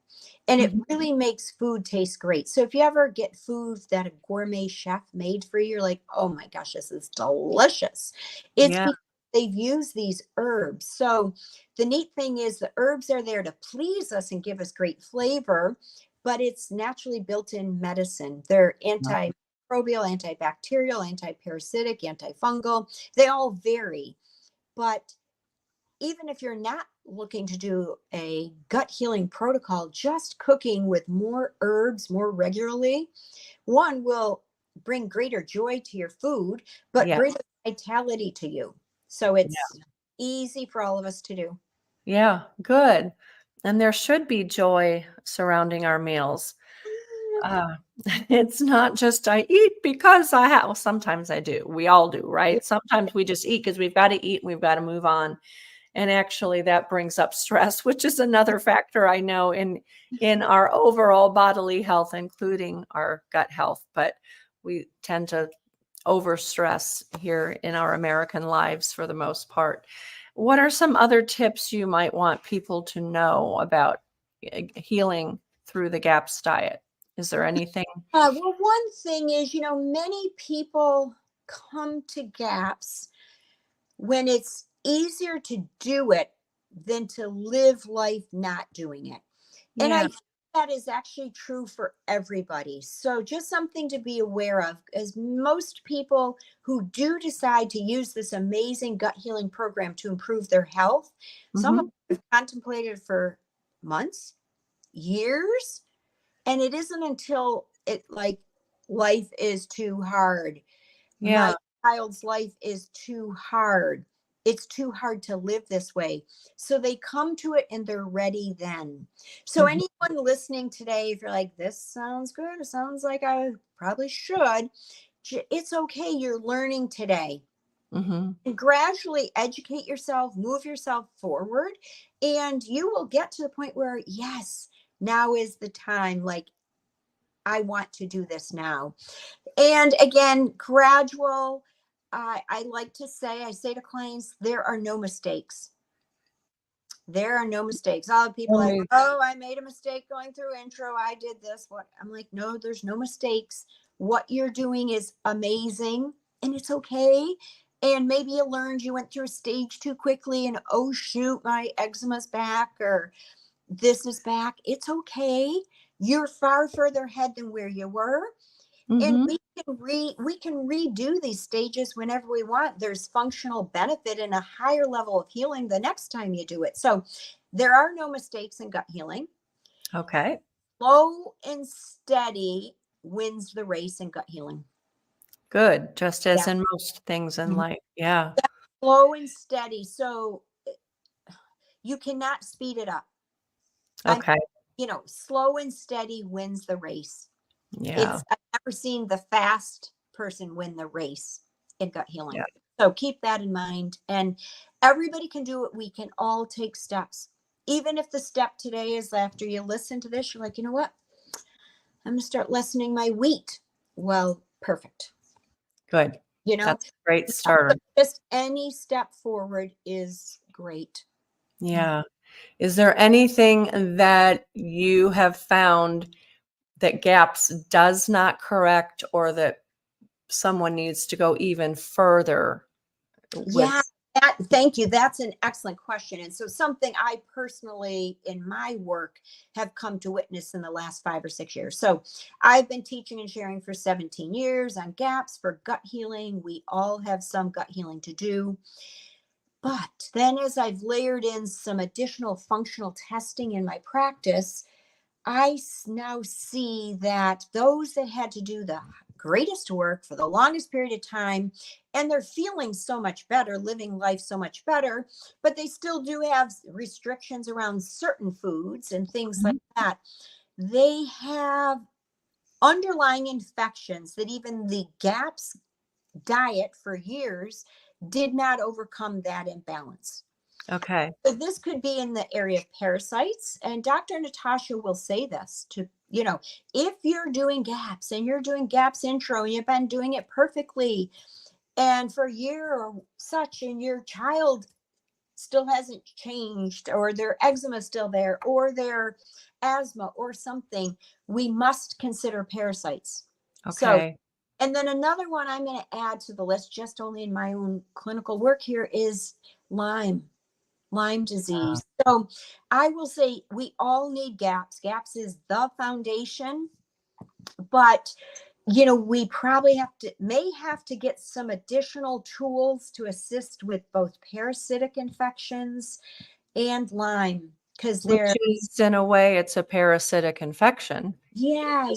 And it Mhm. really makes food taste great. So if you ever get food that a gourmet chef made for you, you're like, oh my gosh, this is delicious. It's Yeah. because they've used these herbs. So the neat thing is the herbs are there to please us and give us great flavor, but it's naturally built in medicine. They're antimicrobial, antibacterial, antiparasitic, antifungal. They all vary. But even if you're not looking to do a gut healing protocol, just cooking with more herbs more regularly, one will bring greater joy to your food, but Yeah. greater vitality to you. So it's easy for all of us to do. Yeah. Good. And there should be joy surrounding our meals. Uh, it's not just I eat because I have. Well, sometimes I do. We all do, right? Sometimes we just eat because we've got to eat and we've got to move on. And actually that brings up stress, which is another factor I know in our overall bodily health, including our gut health. But we tend to overstress here in our American lives for the most part. What are some other tips you might want people to know about healing through the GAPS diet? Is there anything? Well, one thing is, many people come to gaps when it's easier to do it than to live life not doing it. And I Yeah. think that is actually true for everybody. So just something to be aware of, as most people who do decide to use this amazing gut healing program to improve their health, some Hmm. have contemplated for months, years, and it isn't until it like life is too hard. My Yeah. child's life is too hard. It's too hard to live this way. So they come to it and they're ready then. So Mhm. anyone listening today, if you're like, this sounds good, it sounds like I probably should, it's okay. You're learning today. Mm-hmm. And gradually educate yourself, move yourself forward, and you will get to the point where, yes, now is the time. Like, I want to do this now. And again, gradual. I like to say, I say to clients, there are no mistakes. There are no mistakes. All the people like, oh, I made a mistake going through intro. I did this. What? I'm like, no, there's no mistakes. What you're doing is amazing, and it's okay. And maybe you learned you went through a stage too quickly, and oh shoot, my eczema's back, or this is back. It's okay. You're far further ahead than where you were. And Mm-hmm. we can redo these stages whenever we want. There's functional benefit and a higher level of healing the next time you do it. So there are no mistakes in gut healing. Okay. Slow and steady wins the race in gut healing. Good. Just as Yeah. in most things in life. Yeah. Slow and steady. So you cannot speed it up. Okay. Slow and steady wins the race. Yeah. I've never seen the fast person win the race in gut healing. Yeah. So keep that in mind. And everybody can do it. We can all take steps. Even if the step today is after you listen to this, you're like, you know what? I'm going to start lessening my wheat. Well, perfect. Good. That's a great starter. Just any step forward is great. Yeah. Is there anything that you have found that GAPS does not correct, or that someone needs to go even further with? Yeah, thank you. That's an excellent question. And so something I personally, in my work, have come to witness in the last 5 or 6 years. So I've been teaching and sharing for 17 years on GAPS for gut healing. We all have some gut healing to do. But then as I've layered in some additional functional testing in my practice, I now see that those that had to do the greatest work for the longest period of time, and they're feeling so much better, living life so much better, but they still do have restrictions around certain foods and things like that. They have underlying infections that even the GAPS diet for years did not overcome that imbalance. Okay. So this could be in the area of parasites. And Dr. Natasha will say this to, if you're doing GAPS and you're doing GAPS intro and you've been doing it perfectly and for a year or such, and your child still hasn't changed, or their eczema is still there, or their asthma or something, we must consider parasites. So, Okay. and then another one I'm going to add to the list, just only in my own clinical work here, is Lyme disease. So I will say we all need GAPS. GAPS is the foundation, but we probably may have to get some additional tools to assist with both parasitic infections and Lyme, because Which is, in a way, it's a parasitic infection. Yeah.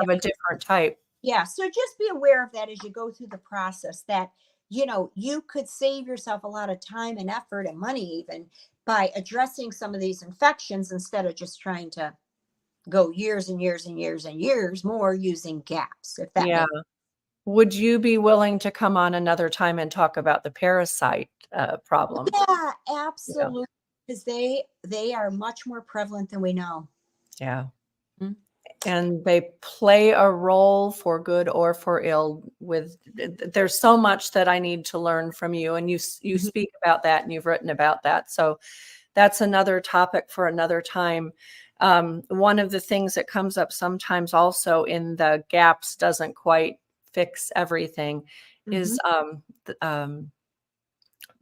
Of a different type. Yeah. So just be aware of that as you go through the process, that, you could save yourself a lot of time and effort and money even by addressing some of these infections instead of just trying to go years and years and years and years more using GAPS, if that Yeah. makes. Would you be willing to come on another time and talk about the parasite problem? Yeah, absolutely. Because they are much more prevalent than we know. Yeah. Mm-hmm. And they play a role for good or for ill. There's so much that I need to learn from you, and you speak about that, and you've written about that. So that's another topic for another time. One of the things that comes up sometimes also in the GAPS doesn't quite fix everything is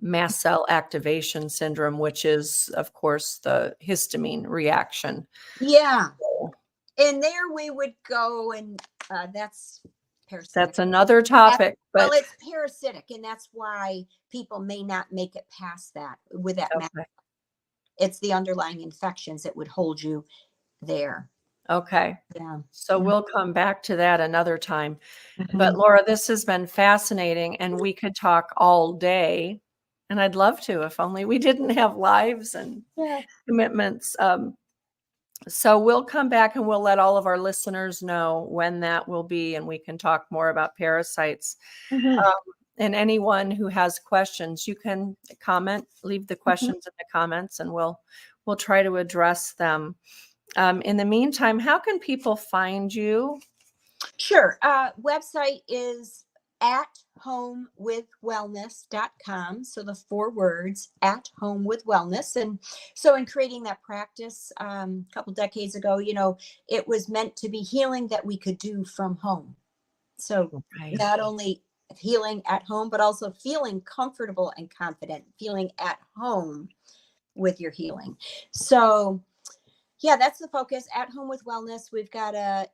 mast cell activation syndrome, which is, of course, the histamine reaction. Yeah. And there we would go, and that's parasitic. That's another topic. Well, it's parasitic, and that's why people may not make it past that with that. Okay. It's the underlying infections that would hold you there. Okay. Yeah. So we'll come back to that another time. But Laura, this has been fascinating, and we could talk all day. And I'd love to, if only we didn't have lives and commitments. So we'll come back and we'll let all of our listeners know when that will be, and we can talk more about parasites. and anyone who has questions, you can comment, leave the questions in the comments, and we'll try to address them. In the meantime, how can people find you? Sure. Website is athomewithwellness.com. So the 4 words, At Home with Wellness. And so in creating that practice a couple decades ago, it was meant to be healing that we could do from home. So not only healing at home, but also feeling comfortable and confident, feeling at home with your healing. So yeah, that's the focus. At Home with Wellness. We've got a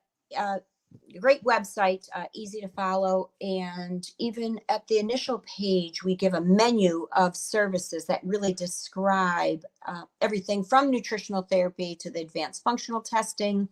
great website, easy to follow. And even at the initial page, we give a menu of services that really describe everything from nutritional therapy to the advanced functional testing,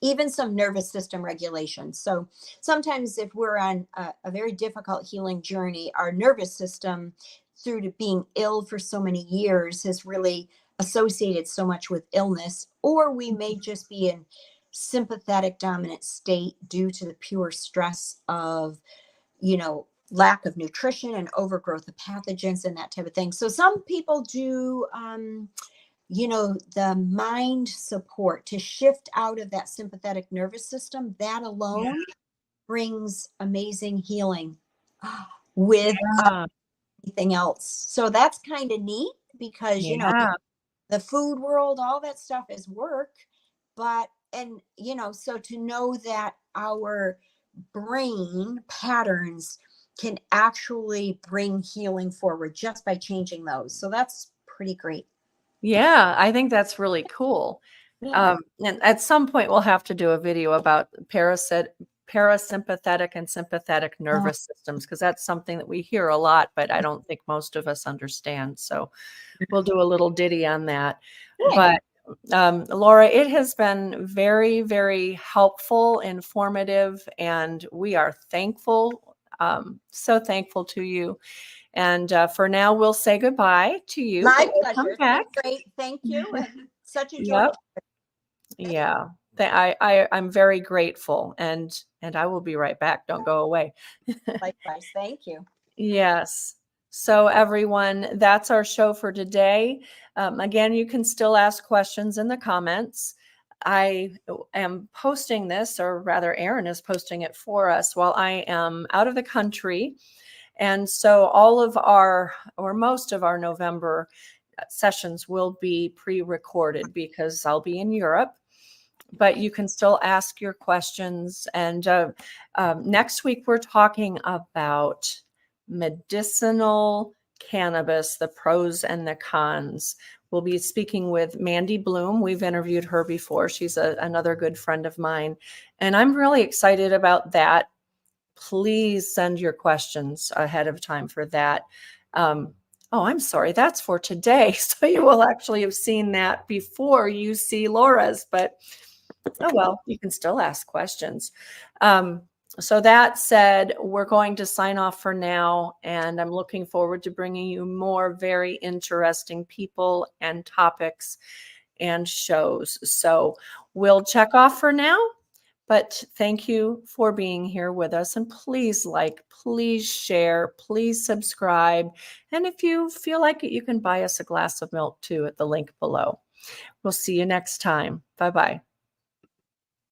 even some nervous system regulation. So sometimes if we're on a very difficult healing journey, our nervous system, through to being ill for so many years, has really associated so much with illness, or we may just be in sympathetic dominant state due to the pure stress of, lack of nutrition and overgrowth of pathogens and that type of thing. So some people do, the mind support to shift out of that sympathetic nervous system. That alone brings amazing healing with anything else. So that's kind of neat because, the food world, all that stuff is work, so to know that our brain patterns can actually bring healing forward just by changing those. So that's pretty great. Yeah, I think that's really cool. Yeah. And at some point we'll have to do a video about parasympathetic and sympathetic nervous systems, because that's something that we hear a lot, but I don't think most of us understand. So we'll do a little ditty on that. But Laura, it has been very, very helpful, informative, and we are thankful, so thankful to you. And for now, we'll say goodbye to you. My We'll pleasure. come back. Great. Thank you. And such a joy. Yeah. I'm very grateful, and I will be right back. Don't go away. Likewise. Thank you. Yes. So everyone, that's our show for today. Again, you can still ask questions in the comments. I am posting this, or rather Erin is posting it for us while I am out of the country. And so all of our, or most of our November sessions will be pre-recorded because I'll be in Europe. But you can still ask your questions. And next week, we're talking about medicinal cannabis, the pros and the cons. We'll be speaking with Mandy Bloom. We've interviewed her before. She's another good friend of mine. And I'm really excited about that. Please send your questions ahead of time for that. Oh, I'm sorry. That's for today. So you will actually have seen that before you see Laura's, but oh, well, you can still ask questions. So that said, we're going to sign off for now, and I'm looking forward to bringing you more very interesting people and topics and shows. So we'll check off for now, but thank you for being here with us. And please like, please share, please subscribe. And if you feel like it, you can buy us a glass of milk too at the link below. We'll see you next time. Bye-bye.